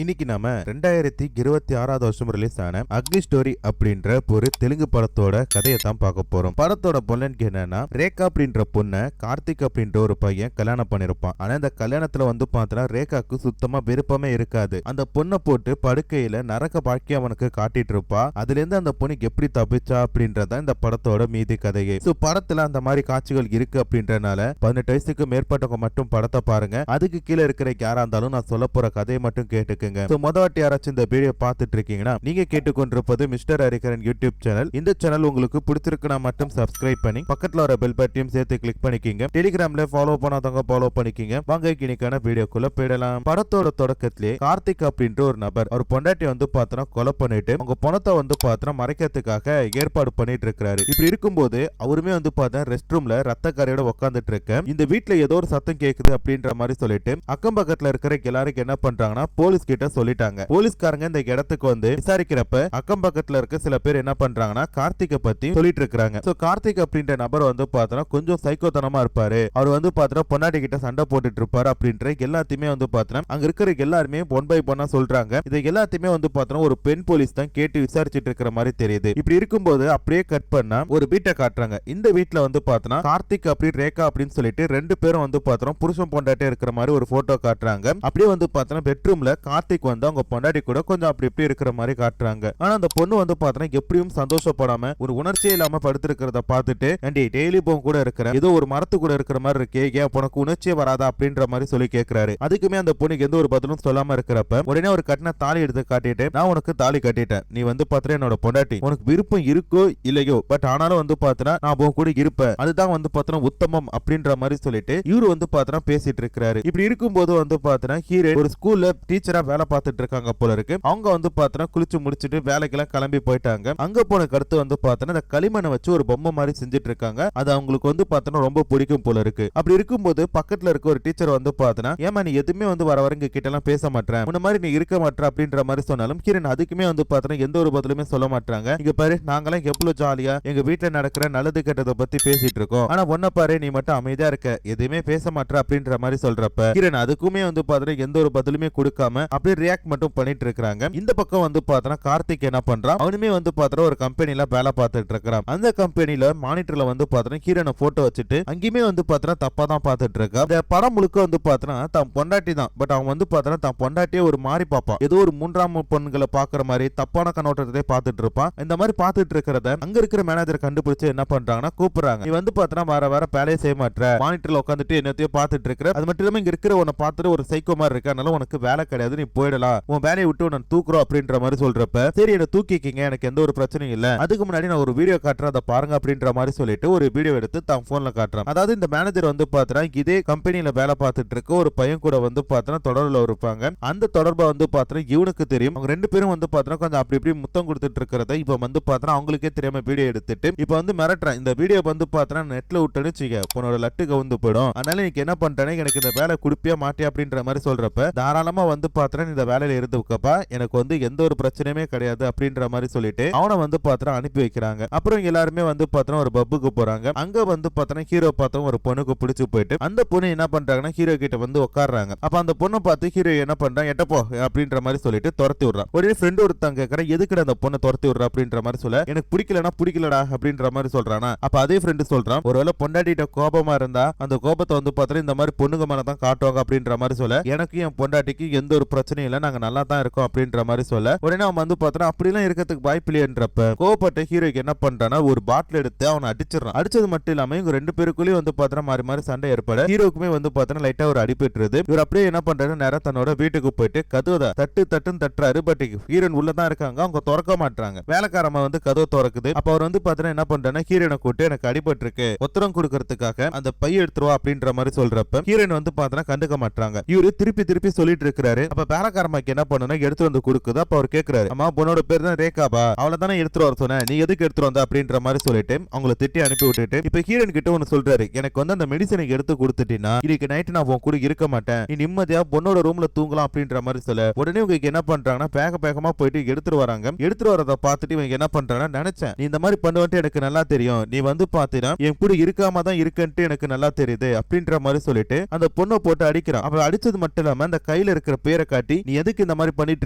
இன்னைக்கு நாம 2026 வருஷம் ரிலீஸ் ஆன அக்னி ஸ்டோரி அப்படின்ற ஒரு தெலுங்கு படத்தோட கதையை தான் பார்க்க போறோம். படத்தோட பொண்ணு என்னன்னா, ரேகா அப்படின்ற பொண்ணை கார்த்திக் அப்படின்ற ஒரு பையன் கல்யாணம் பண்ணிருப்பான். ஆனா இந்த கல்யாணத்துல பார்த்தா ரேகாக்கு சுத்தமா விருப்பமே இருக்காது. அந்த பொண்ணை போட்டு படுக்கையில நரக வாழ்க்கை அவனுக்கு காட்டிட்டு இருப்பா. அதுல இருந்து அந்த பொண்ணு எப்படி தப்பிச்சா அப்படின்றத இந்த படத்தோட மீதி கதையே. சோ படத்துல அந்த மாதிரி காட்சிகள் இருக்கு அப்படின்றனால 18 வயசுக்கு மேற்பட்டவங்க மட்டும் படத்தை பாருங்க. அதுக்கு கீழே இருக்கிற யாரா இருந்தாலும் நான் சொல்ல போற கதையை மட்டும் கேட்டுக்கு. மொதவாட்டி யாராச்சும் இந்த வீடியோ பார்த்துட்டு இருக்கீங்கன்னா, நீங்க கேட்டுக்கொண்டிருப்பது மிஸ்டர் ஹரிகரன் யூடியூப் சேனல். இந்த சேனல் உங்களுக்கு பிடிச்சிருக்குன்னா மட்டும் சப்ஸ்கிரைப் பண்ணி பக்கத்துல வர பெல் பட்டனையும் சேர்த்து கிளிக் பண்ணிக்கிங்க. டெலிகிராம்ல ஃபாலோ பண்ணாதவங்க ஃபாலோ பண்ணிக்கிங்க. வாங்க இன்னைக்கான வீடியோக்குள்ள போயிடலாம். படத்தோட தொடக்கத்திலே கார்த்திக் அப்படின்ற ஒரு நபர் அவர் பொண்டாட்டி பார்த்தா கொலை பண்ணிட்டு அவங்க பணத்தை பார்த்தா மறைக்கிறதுக்காக ஏற்பாடு பண்ணிட்டு இருக்காரு. இப்படி இருக்கும்போது அவருமே பார்த்தா ரெஸ்ட் ரூம்ல ரத்த கரையோட உட்காந்துட்டு இருக்க. இந்த வீட்டுல ஏதோ ஒரு சத்தம் கேக்குது அப்படின்ற மாதிரி சொல்லிட்டு அக்கம் பக்கத்துல இருக்கிற எல்லாரும் என்ன பண்றாங்கன்னா, போலீஸ் கிட்ட சொல்லிட்டாங்க. போலீஸ்காரங்க இந்த இடத்துக்கு விசாரிக்கிறப்ப அக்கம் பக்கத்துல இருக்க சில பேர் என்ன பண்றாங்கன்னா, கார்த்திகை பத்தி சொல்லிட்டு இருக்காங்க. சோ கார்த்திக் அப்படின்ற நபர் பார்த்தா கொஞ்சம் சைக்கோத்தனமா இருப்பாரு. அவர் பார்த்தா பொன்னாடி கிட்ட சண்டை போட்டுட்டு இருப்பாரு அப்படின்ற எல்லாத்தையுமே பார்த்தா அங்க இருக்கிற எல்லாருமே ஒன் பை ஒன்னா சொல்றாங்க. இது எல்லாத்தையுமே பார்த்தா ஒரு பெண் போலீஸ் தான் கேட்டு விசாரிச்சுட்டு இருக்கிற மாதிரி தெரியுது. இப்படி இருக்கும்போது அப்படியே கட் பண்ணா ஒரு வீட்டை காட்டுறாங்க. இந்த வீட்டுல பார்த்தா கார்த்திக் அப்படி ரேகா அப்படின்னு சொல்லிட்டு ரெண்டு பேரும் பார்த்தா புருஷன் பொண்டாட்டி இருக்கிற மாதிரி ஒரு போட்டோ காட்டுறாங்க. அப்படியே பார்த்தா பெட்ரூம்ல கார்த்திக் அவங்க பொண்டாட்டி கூட கொஞ்சம் அப்படி இப்படி இருக்கிற மாதிரி காட்டுறாங்க. ஆனா அந்த பொண்ணு பார்த்தா எப்படியும் சந்தோஷப்படாம ஒரு உணர்ச்சியே இல்லாம படுத்திருக்கிறத பார்த்துட்டு, ஆண்டி டெய்லி போன் கூட இருக்கிற ஏதோ ஒரு மரத்து கூட இருக்கிற மாதிரி இருக்கே, ஏன் உனக்கு உணர்ச்சியே வராதா அப்படின்ற மாதிரி சொல்லி கேட்கிறாரு. அதுக்குமே அந்த பொண்ணுக்கு எந்த ஒரு பதிலும் சொல்லாம இருக்கிறப்ப உடனே ஒரு கட்டின தாலி எடுத்து காட்டிட்டு, நான் உனக்கு தாலி கட்டிட்டேன், நீ பார்த்தா என்னோட பொண்டாட்டி, உனக்கு விருப்பம் இருக்கோ இல்லையோ, பட் ஆனாலும் பார்த்தா நான் உன் கூட இருப்பேன், அதுதான் பார்த்தா உத்தமம் அப்படின்ற மாதிரி சொல்லிட்டு இவரு பார்த்தா பேசிட்டு இருக்கிறாரு. இப்படி இருக்கும்போது பார்த்தா ஹீரோ ஒரு ஸ்கூல்ல டீச்சரா வேலை பார்த்துட்டு இருக்காங்க போல இருக்கு. அவங்க பார்த்தா குளிச்சு முடிச்சிட்டு வேலைக்கெல்லாம் கிளம்பி போயிட்டாங்க. அங்க போன கருத்து பார்த்தா இந்த களிமண்ணை வச்சு ஒரு பொம்மை மாதிரி செஞ்சுட்டு இருக்காங்க. அது அவங்களுக்கு பார்த்தா ரொம்ப பிடிக்கும் போல இருக்கு. அப்படி இருக்கும்போது பக்கத்துல இருக்க ஒரு டீச்சர் பார்த்தா, ஏமா நீ எதுவுமே வர வரங்க கிட்ட எல்லாம் பேச மாட்டேன், முன்ன மாதிரி நீ இருக்க மாட்டேன் அப்படின்ற மாதிரி சொன்னாலும் கிரண் அதுக்குமே பார்த்தா எந்த ஒரு பதிலுமே சொல்ல மாட்டாங்க. இங்க பாரு, நாங்களாம் எவ்வளவு ஜாலியா எங்க வீட்டுல நடக்கிற நல்லது கெட்டதை பத்தி பேசிட்டு இருக்கோம், ஆனா ஒன்ன பாரு நீ மட்டும் அமைதியா இருக்க, எதுவுமே பேச மாட்டேன் அப்படின்ற மாதிரி சொல்றப்ப கிரண் அதுக்குமே பார்த்தா எந்த ஒரு பதிலுமே கொடுக்காம அப்படியே ரியாக்ட் மட்டும் பண்ணிட்டு இருக்காங்க. இந்த பக்கம் பார்த்தா கார்த்திக் என்ன பண்றான், அவனுமே பார்த்தா ஒரு கம்பெனில வேலை பார்த்துட்டு இருக்கான். அந்த கம்பெனில மானிட்டர்ல பார்த்தா ஹீரோனை போட்டோ வச்சுட்டு அங்கேயுமே பார்த்தா தப்பா தான் பார்த்துட்டு இருக்கா. இந்த படம் முழுக்க பார்த்தா தான் பொண்டாட்டி தான், பட் அவன் பார்த்தா தான் பொண்டாட்டியே ஒரு மாதிரி பாப்பான், ஏதோ ஒரு மூன்றாம் பொண்ணுகளை பாக்குற மாதிரி தப்பான கண்ணோட்டத்தை பார்த்துட்டு இருப்பான். இந்த மாதிரி பார்த்துட்டு இருக்கிறத அங்க இருக்கிற மேனேஜர் கண்டுபிடிச்சு என்ன பண்றாங்கன்னா கூப்பிடுறாங்க. நீ பார்த்தா வேற வேலையை செய்ய மாட்டேற, மானிட்டர்ல உட்காந்துட்டு என்னத்தையும் பார்த்துட்டு இருக்கிற, அது மட்டும் இல்லாம இங்க இருக்கிற உன்னை பார்த்துட்டு ஒரு சைக்கோ மாதிரி இருக்க, அதனால உனக்கு வேலை கிடையாது, நீ போயிடலாம், உன் வேலையை விட்டு நான் தூக்குறோம் அப்படின்ற மாதிரி சொல்றப்ப, சரி என்ன தூக்கிக்கிங்க, எனக்கு எந்த ஒரு பிரச்சனையும் இல்ல, அதுக்கு முன்னாடி நான் ஒரு வீடியோ காட்டுறேன் அதை பாருங்க அப்படின்ற மாதிரி சொல்லிட்டு ஒரு வீடியோ எடுத்து தான் போன்ல காட்டுறான். அதாவது இந்த மேனேஜர் பார்த்தா இதே கம்பெனில வேலை பார்த்துட்டு இருக்க ஒரு பையன் கூட பார்த்தா தொடர்புல இருப்பாங்க. அந்த தொடர்பை பார்த்தா இவனுக்கு தெரியும். அவங்க ரெண்டு பேரும் பார்த்தா கொஞ்சம் அப்படி இப்படி முத்தம் கொடுத்துட்டு இருக்கிறத இப்ப பார்த்தா அவங்களுக்கே தெரியாம வீடியோ எடுத்துட்டு இப்ப மிரட்டுறான். இந்த வீடியோ பார்த்தா நெட்ல விட்டுன்னு வச்சுக்க, உன்னோட லட்டு கவுந்து போயிடும், அதனால நீ என்ன பண்றேன்னு எனக்கு இந்த வேலை குடுப்பியா மாட்டியா அப்படின்ற மாதிரி சொல்றப்ப, தாராளமா பார்த்தா இந்த வேலையில இருந்துக்கப்பா, எனக்கு எந்த ஒரு பிரச்சனையுமே கிடையாது அப்படின்ற மாதிரி சொல்லிட்டு அவனை பார்த்தா அனுப்பி வைக்கிறாங்க. அப்புறம் எல்லாருமே பார்த்தா ஒரு பப்புக்கு போறாங்க. அங்க பார்த்தா ஹீரோ பார்த்தா ஒரு பொண்ணுக்கு பிடிச்சு போயிட்டு அந்த பொண்ணு என்ன பண்றாங்கன்னா ஹீரோ கிட்ட உட்கார்றாங்க. அப்ப அந்த பொண்ணை பார்த்து ஹீரோ என்ன பண்றான், எட்டப்போ அப்படின்ற மாதிரி சொல்லிட்டு துரத்தி விடுறான். ஒரு ஃப்ரெண்ட் ஒருத்தங்க கேட்கற, எதுக்கு அந்த பொண்ணை துரத்தி விடுற அப்படின்ற மாதிரி சொல்ல, எனக்கு பிடிக்கலனா பிடிக்கலடா அப்படின்ற மாதிரி சொல்றானா. அப்ப அதே ஃப்ரெண்டு சொல்றான், ஒருவேளை பொண்டாட்டிட்ட கோபமா இருந்தா அந்த கோபத்தை பார்த்தா இந்த மாதிரி பொண்ணுங்க மேல தான் காட்டுவாங்க அப்படின்ற மாதிரி சொல்ல, எனக்கு என் பொண்டாட்டிக்கு எந்த ஒரு பிரச்சனையும் இல்ல, நாங்க நல்லா தான் இருக்கோம் அப்படின்ற மாதிரி சொல்ல, உடனே அவன் பார்த்தா அப்படிலாம் இருக்கிறதுக்கு வாய்ப்பில்லைன்றப்ப கோபப்பட்ட ஹீரோக்கு என்ன பண்றானா ஒரு பாட்டில் எடுத்து அவனை அடிச்சிடறான். அடிச்சது மட்டும் இல்லாம இவங்க ரெண்டு பேருக்குள்ளேயும் பார்த்தா மாறி மாறி சண்டை ஏற்பட ஹீரோக்குமே பார்த்தா லைட்டா ஒரு அடிபட்டுருது. இவர் அப்படியே என்ன பண்றாரு, நேரா தன்னோட வீட்டுக்கு போயிட்டு கதவை தட்டுன்னு தட்டுறாரு. பட் ஹீரோன் உள்ளதான் இருக்காங்க, அவங்க திறக்க மாட்டாங்க. வேலைக்காரமா கதவை திறக்குது. அப்ப அவர் பார்த்தா என்ன பண்றாருன்னா, ஹீரோனை கூட்டு எனக்கு அடிபட்டு இருக்கு, உத்தரம் கொடுக்கறதுக்காக அந்த பைய எடுத்துருவா அப்படின்ற மாதிரி சொல்றப்ப ஹீரோயின் பார்த்தா கண்டுக்க மாட்டாங்க. இவரு திருப்பி சொல்லிட்டு இருக்கிறாரு. அப்ப வேலைக்காரமாக்கு என்ன பண்ணுனா எடுத்து கொடுக்குது. அப்ப அவர் கேட்கிறாரு, அம்மா பொண்ணோட பேர் தான் ரேகாபா, அவளை தானே எடுத்துட்டு வர சொன்ன, நீ எதுக்கு எடுத்துட்டு வந்த அப்படின்ற மாதிரி சொல்லிட்டு அவங்களை திட்டி அனுப்பி விட்டுட்டு இப்ப ஹீரோயின் கிட்ட ஒன்னு சொல்றாரு, எனக்கு அந்த மெடிசனை எடுத்து கொடுத்துட்டீங்கன்னா இன்னைக்கு நைட் நான் உன் கூட இருக்க மாட்டேன், நீ நிம்மதியா பொண்ணோட ரூம்ல தூங்கலாம் அப்படின்ற மாதிரி சொல்ல, உடனே உங்களுக்கு என்ன பண்றாங்கன்னா வேகமா போயிட்டு எடுத்துட்டு வராங்க. எடுத்துட்டு வரத பார்த்துட்டு இவங்க என்ன பண்றாங்கன்னா, நினைச்சேன் நீ இந்த மாதிரி பண்ணுவன்ட்டு எனக்கு நல்லா தெரியும், நீ பாத்தீங்கன்னா என் கூட இருக்காம தான் இருக்கன்ட்டு எனக்கு நல்லா தெரியுது அப்படின்ற மாதிரி சொல்லிட்டு அந்த பொண்ணை போட்டு அடிக்கிறான். அவ அடிச்சது மட்டும் இல்லாம அந்த கையில இருக்கிற பேரை காட்டி பொண்டாட்டி நீ எதுக்கு இந்த மாதிரி பண்ணிட்டு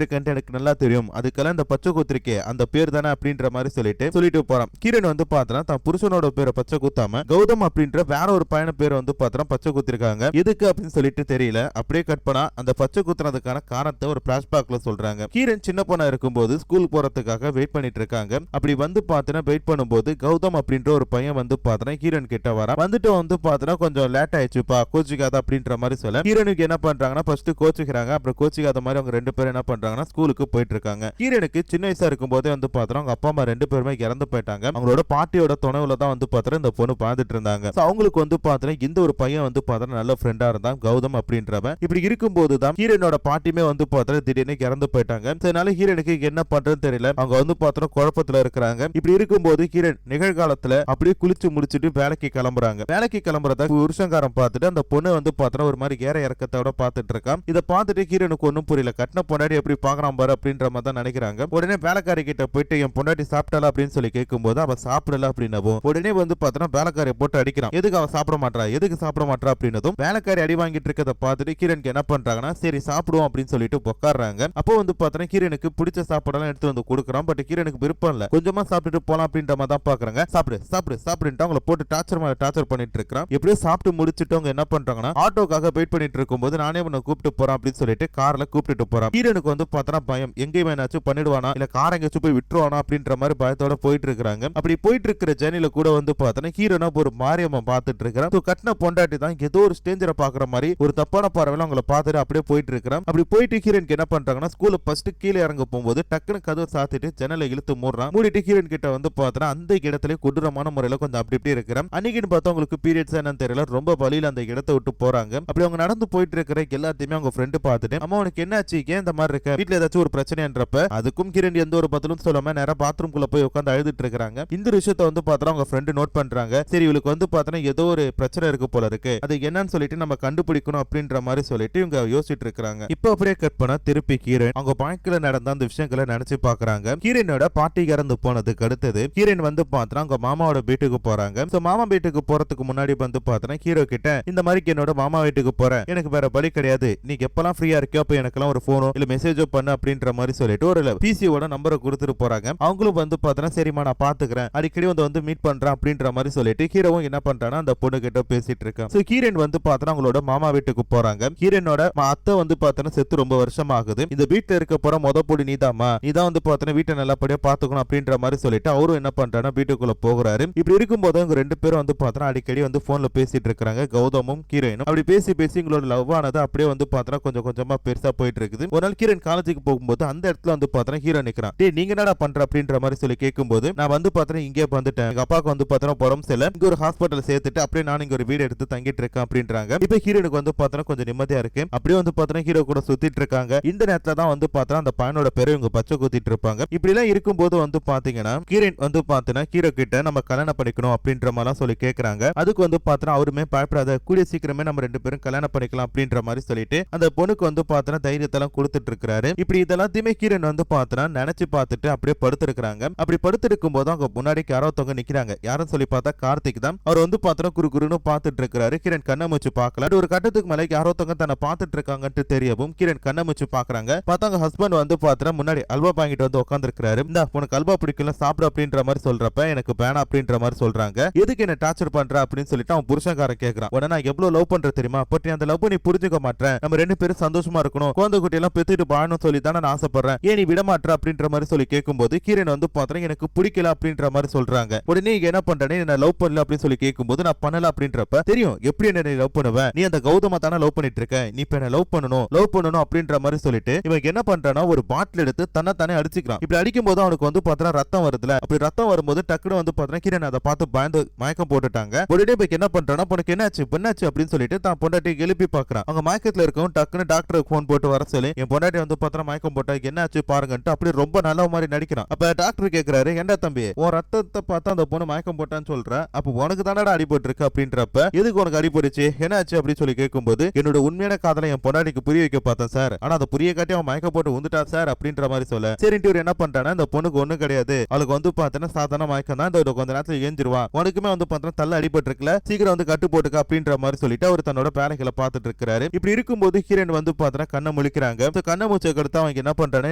இருக்கேன்னு எனக்கு நல்லா தெரியும், அதுக்கெல்லாம் இந்த பச்சை குத்திருக்கே அந்த பேர் தானே அப்படின்ற மாதிரி சொல்லிட்டு போறான். கிரண் வந்து பாத்தனா தான் புருஷனோட பேரை பச்சை குத்தாம கௌதம் அப்படின்ற வேற ஒரு பையன பேரை வந்து பாத்தனா பச்சை குத்திருக்காங்க. எதுக்கு அப்படின்னு சொல்லிட்டு தெரியல. அப்படியே கட் பண்ணா அந்த பச்சை குத்துறதுக்கான காரணத்தை ஒரு பிளாஷ்பேக்ல சொல்றாங்க. கிரண் சின்ன பொண்ணா இருக்கும்போது ஸ்கூல் போறதுக்காக வெயிட் பண்ணிட்டு இருக்காங்க. அப்படி வந்து பாத்தனா வெயிட் பண்ணும்போது கௌதம் அப்படின்ற ஒரு பையன் வந்து பாத்தனா கிரண் கிட்ட வர வந்துட்டு வந்து பாத்தனா கொஞ்சம் லேட் ஆயிடுச்சுப்பா கோச்சிக்காத அப்படின்ற மாதிரி சொல்ல கிரணுக்கு என்ன பண்றாங்கன்னா ஃபர்ஸ்ட் கோச்சிக்கிறாங்க. அப்புறம் கோச்சிக்காத மாதிரி அவங்க ரெண்டு பேரும் என்ன பண்றாங்கன்னா ஸ்கூலுக்கு போயிட்டு இருக்காங்க. கிரணுக்கு சின்ன வயசா இருக்கும் போதே வந்து பாத்தனா அவங்க அப்பா அம்மா ரெண்டு பேருமே இறந்து போயிட்டாங்க. அவங்களோட பாட்டியோட துணைவுல தான் வந்து பாத்தா இந்த பொண்ணு பார்த்துட்டு இருந்தாங்க. அவங்களுக்கு வந்து பாத்தா இந்த ஒரு பையன் வந்து பாத்தா நல்ல ஃப்ரெண்டா இருந்தான் கௌதம் அப்படின்றவன். இப்படி இருக்கும்போது தான் ஹீரோனோட பாட்டியுமே வந்து பாத்தா திடீர்னு இறந்து போயிட்டாங்க. அதனால ஹீரோனுக்கு என்ன பண்றதுன்னு தெரியல. அவங்க வந்து பாத்தா குழப்பத்துல இருக்கிறாங்க. இப்படி இருக்கும்போது ஹீரோன் நிகழ்காலத்துல அப்படியே குளிச்சு முடிச்சிட்டு வேலைக்கு கிளம்புறாங்க. வேலைக்கு கிளம்புறத புருஷங்காரன் பார்த்துட்டு அந்த பொண்ணு வந்து பாத்தா ஒரு மாதிரி ஏற இறக்கத்தோட பாத்துட்டு இருக்கான். இதை பார்த்துட்டு ஹீரோனுக்கு ஒன்னும் புரியல. கட்டின பொண்டாடி எப்படி பாக்குறான் பாரு அப்படின்ற மாதிரி தான் நினைக்கிறாங்க. உடனே வேலைக்காரி கிட்ட போயிட்டு என் பொண்டாட்டி சாப்பிட்டாளா அப்படின்னு சொல்லி கேட்கும்போது அவ சாப்பிடல அப்படின்னவும் உடனே வந்து பாத்தா வேலைக்காரியை போட்டு அடிக்கிறான். எதுக்கு அவ சாப்பிட மாட்டா எதுக்கு சாப்பிட மாட்டா அப்படின்னதும் வேலைக்காரி அடி வாங்கிட்டு இருக்கத பார்த்துட்டு கிரணுக்கு என்ன பண்றாங்கன்னா சரி சாப்பிடுவோம் அப்படின்னு சொல்லிட்டு உட்கார்றாங்க. அப்போ வந்து பாத்தா கிரணுக்கு பிடிச்ச சாப்பாடெல்லாம் எடுத்து வந்து கொடுக்குறான். பட் கிரணுக்கு விருப்பம் இல்ல. கொஞ்சமா சாப்பிட்டுட்டு போலாம் அப்படின்ற மாதிரி தான் பாக்குறாங்க. சாப்பிடு சாப்பிடு சாப்பிடுட்டு அவங்கள போட்டு டார்ச்சர் பண்ணிட்டு இருக்கான். எப்படியோ சாப்பிட்டு முடிச்சுட்டு அவங்க என்ன பண்றாங்கன்னா ஆட்டோக்காக வெயிட் பண்ணிட்டு இருக்கும்போது நானே உன்னை கூப்பிட்டு போறேன் அப்படின்னு சொல்லிட்டு கார்ல கூப்பிட்டு போறான். ஹீரோனுக்கு வந்து பார்த்தா பயம் எங்கேயுமே ஏதாச்சும் பண்ணிடுவானா இல்ல கார் எங்கேயாச்சும் போய் விட்டுருவானா அப்படின்ற மாதிரி பயத்தோட போயிட்டு இருக்காங்க. அப்படி போயிட்டு இருக்கிற ஜர்னில கூட வந்து பார்த்தா ஹீரோனா ஒரு மாரியம்மா பார்த்துட்டு இருக்கிறான். கட்டின பொண்டாட்டி தான் ஏதோ ஒரு ஸ்டேஞ்சரை பாக்குற மாதிரி ஒரு தப்பான பார்வையில அவங்கள பார்த்துட்டு அப்படியே போயிட்டு இருக்கிறான். அப்படி போயிட்டு ஹீரோனுக்கு என்ன பண்றாங்கன்னா ஸ்கூல்ல ஃபர்ஸ்ட் கீழே இறங்க போகும்போது டக்குனு கதவை சாத்திட்டு ஜன்னலை இழுத்து மூடுறான். மூடிட்டு ஹீரோன் கிட்ட வந்து பார்த்தா அந்த இடத்துல கொடூரமான முறையில கொஞ்சம் அப்படி இப்படி இருக்கிறான். அன்னைக்குன்னு பார்த்தா அவங்களுக்கு பீரியட்ஸ் என்னன்னு தெரியல. ரொம்ப வழியில அந்த இடத்தை விட்டு போறாங்க. அப்படி அவங்க நடந்து போயிட்டு இருக்கிற எல்லாத்தையுமே அவங்க ஃப்ரெண்டு பார்த்துட்டு அம்மா உனக்கு என்னாச்சு ஏன் இந்த மாதிரி இருக்க வீட்டுல ஏதாச்சும் ஒரு பிரச்சனைன்றப்ப அதுக்கும் கிரண் எந்த ஒரு பதிலும் சொல்லாம நேரா பாத்ரூம் குள்ள போய் உட்காந்து அழுதுட்டு இருக்காங்க. இந்த விஷயத்தை வந்து பார்த்தா அவங்க ஃப்ரெண்டு நோட் பண்றாங்க. சரி இவளுக்கு வந்து பார்த்தா ஏதோ ஒரு பிரச்சனை இருக்கு போல இருக்கு அது என்னன்னு சொல்லிட்டு நம்ம கண்டுபிடிக்கணும் அப்படின்ற மாதிரி சொல்லிட்டு இவங்க யோசிச்சுட்டு இருக்காங்க. இப்போ அப்படியே கட் பண்ணா திருப்பி கிரண் அவங்க வாழ்க்கையில நடந்த அந்த விஷயங்களை நினைச்சு பாக்குறாங்க. கிரனோட பாட்டி இறந்து போனதுக்கு அடுத்தது கிரண் வந்து பார்த்தா அவங்க மாமாவோட வீட்டுக்கு போறாங்க. மாமா வீட்டுக்கு போறதுக்கு முன்னாடி வந்து பார்த்தா ஹீரோ கிட்ட இந்த மாதிரி என்னோட மாமா வீட்டுக்கு போறேன் எனக்கு வேற வழி கிடையாது நீ எப்பெல்லாம் ஃப்ரீயா இருக்கியோ அப்ப எனக்கெல்லாம் ஒரு போனோ இல்ல மெசேஜோ பண்ணு அப்படின்ற மாதிரி சொல்லிட்டு ஒரு பிசியோட நம்பரை கொடுத்துட்டு போறாங்க. அவங்களும் வந்து பார்த்தா சரிமா நான் பாத்துக்கிறேன் அடிக்கடி வந்து மீட் பண்றேன் அப்படின்ற மாதிரி சொல்லிட்டு ஹீரோவும் என்ன பண்றானா அந்த பொண்ணு கிட்ட பேசிட்டு இருக்கான். ஹீரோன் வந்து பார்த்தா அவங்களோட மாமா வீட்டுக்கு போறாங்க. ஹீரோனோட அத்தை வந்து பார்த்தா செத்து ரொம்ப வருஷம் ஆகுது. இந்த வீட்டுல இருக்க போற பொடி நீதாமா நீதான் வந்து பார்த்தா வீட்டை நல்லபடியா பாத்துக்கணும் அப்படின்ற மாதிரி சொல்லிட்டு அவரும் என்ன பண்றானா வீட்டுக்குள்ள போகிறாரு. இப்படி இருக்கும்போது அவங்க ரெண்டு பேரும் வந்து பார்த்தா அடிக்கடி வந்து போன்ல பேசிட்டு இருக்காங்க கௌதமும் ஹீரோயினும். அப்படி பேசி எங்களோட லவ் ஆனது அப்படியே வந்து பார்த்தா கொஞ்சம் கொஞ்சமா பெருசா போயிட்டு இருக்குது. ஒரு நாள் கிரண் காலேஜுக்கு போகும்போது அந்த இடத்துல வந்து பார்த்தா ஹீரோ நிக்கிறான். டேய் நீங்க என்னடா பண்ற அப்படின்ற மாதிரி சொல்லி கேட்கும்போது நான் வந்து பார்த்தா இங்கே வந்துட்டேன் எங்க அப்பாவுக்கு வந்து பார்த்தா உடம்பு சரியில்லை இங்க ஒரு ஹாஸ்பிட்டல் சேர்த்துட்டு அப்படியே நான் இங்க ஒரு வீடு எடுத்து தங்கிட்டு இருக்கேன் அப்படின்றாங்க. இப்ப ஹீரோனுக்கு வந்து பார்த்தா கொஞ்சம் நிம்மதியா இருக்கு. அப்படியே வந்து பார்த்தா ஹீரோ கூட சுத்திட்டு இருக்காங்க. இந்த நேரத்துல தான் வந்து பார்த்தா அந்த பையனோட பேரை இவங்க பச்சை குத்திட்டு இருப்பாங்க. இப்படி எல்லாம் இருக்கும்போது வந்து பாத்தீங்கன்னா கிரண் வந்து பார்த்தா ஹீரோ கிட்ட நம்ம கல்யாணம் பண்ணிக்கணும் அப்படின்ற மாதிரி சொல்லி கேட்கறாங்க. அதுக்கு வந்து பார்த்தா அவருமே பயப்படாத கூடிய சீக்கிரமே நம்ம ரெண்டு பேரும் கல்யாணம் பண்ணிக்கலாம் அப்படின்ற மாதிரி சொல்லிட்டு அந்த பொண்ணுக்கு வந்து பார்த்தா தைரியத்தெல்லாம் கொடுத்துட்டு இருக்காரு. இப்படி இதெல்லாத்தையுமே கிரண் வந்து பார்த்தா நினைச்சு பார்த்துட்டு அப்படியே படுத்திருக்காங்க. அப்படி படுத்திருக்கும் போது அவங்க முன்னாடி யாரோ தொங்க நிக்கிறாங்க. யாரும் சொல்லி பார்த்தா கார்த்திக் தான். அவர் வந்து பார்த்தா குறுகுறுன்னு பார்த்துட்டு இருக்காரு. கிரண் கண்ணை மூச்சு பார்க்கல. ஒரு கட்டத்துக்கு மேல யாரோ தொங்க தன்னை பார்த்துட்டு இருக்காங்கன்னு தெரியவும் கிரண் கண்ணை மூச்சு பாக்குறாங்க. பார்த்தாங்க ஹஸ்பண்ட் வந்து பார்த்தா முன்னாடி அல்வா வாங்கிட்டு வந்து உட்கார்ந்து இருக்காரு. இந்த உனக்கு அல்வா பிடிக்கல சாப்பிடு அப்படின்ற மாதிரி சொல்றப்ப எனக்கு வேணாம் அப்படின்ற மாதிரி சொல்றாங்க. எதுக்கு என்ன டார்ச்சர் பண்ற அப்படின்னு சொல்லிட்டு அவன் புருஷன்காரன் கேட்கறான். உடனே நான் எவ்வளவு லவ் பண்ற தெரியுமா பட் அந்த லவ் நீ புரிஞ்சுக்க மாட்டேன் நம்ம ரெண்டு பேரும் சந்தோஷமா இருக்கணும் குழந்தை குட்டி எல்லாம் பெத்துட்டு வாழணும் சொல்லி தான் நான் ஆசைப்படுறேன் ஏன் நீ விட மாட்டற அப்படின்ற மாதிரி சொல்லி கேட்கும்போது கிரண் வந்து பார்த்தா எனக்கு பிடிக்கல அப்படின்ற மாதிரி சொல்றாங்க. உடனே என்ன பண்றேன்னு என்ன லவ் பண்ணல அப்படின்னு சொல்லி கேட்கும்போது நான் பண்ணல அப்படின்றப்ப தெரியும் எப்படி என்ன நீ லவ் பண்ணுவ நீ அந்த கௌதம தானே லவ் பண்ணிட்டு இருக்க நீ இப்ப என்ன லவ் பண்ணணும் அப்படின்ற மாதிரி சொல்லிட்டு இவன் என்ன பண்றானா ஒரு பாட்டில் எடுத்து தன்னை தானே அடிச்சுக்கிறான். இப்படி அடிக்கும் போது அவனுக்கு வந்து பார்த்தா ரத்தம் வருதுல அப்படி ரத்தம் வரும்போது டக்குனு வந்து பார்த்தா கிரண் அதை பார்த்து பயந்து மயக்கம் போட்டுட்டாங்க. உடனே போய் என்ன பண்றானா உனக்கு என்னாச்சு பெண்ணாச்சு அப்படின்னு சொல்லிட்டு தான் பொண்டாட்டி எழுப்பி பாக்குறான். அவங்க மயக்கத்துல இருக்கவும் டக்குனு டாக்டருக்கு போன் போட்டு வர சொல்லி என் பொண்டாட்டி வந்து பார்த்தா மயக்கம் போட்டா என்னாச்சு பாருங்கன்ட்டு அப்படி ரொம்ப நல்ல மாதிரி நடிக்கிறான். அப்ப டாக்டர் கேக்குறாரு என்ன தம்பி உன் ரத்தத்தை பார்த்தா அந்த பொண்ணு மயக்கம் போட்டான்னு சொல்ற அப்ப உனக்கு தானடா அடிபட்டு இருக்கு அப்படின்றப்ப எதுக்கு உனக்கு அடிபட்டுச்சு என்னாச்சு அப்படின்னு சொல்லி கேட்கும்போது என்னோட உண்மையான காதலை என் பொண்டாட்டிக்கு புரிய வைக்க பார்த்தேன் சார் ஆனா அதை புரிய காட்டி அவன் மயக்கம் போட்டு வந்துட்டா சார் அப்படின்ற மாதிரி சொல்ல சரின்ட்டு இவர் என்ன பண்றானா இந்த பொண்ணுக்கு ஒண்ணு கிடையாது அவளுக்கு வந்து பார்த்தா சாதாரண மயக்கம் தான் இந்த கொஞ்ச நேரத்துல ஏஞ்சிருவா உனக்குமே வந்து பார்த்தா தள்ள அடிபட்டு இருக்குல்ல சீக்கிரம் வந்து கட்டு போட்டுக்க அப்படின்ற மாதிரி சொல்லிட்டு அவர் தன்னோட வேலைகளை பார்த்துட்டு இருக்காரு. இப்படி இருக்கும்போது கிரண் வந்து பார்த்தா கண்ணை முழிக்கிறாங்க. கண்ணை மூச்சை கடுத்து அவங்க என்ன பண்றாங்க,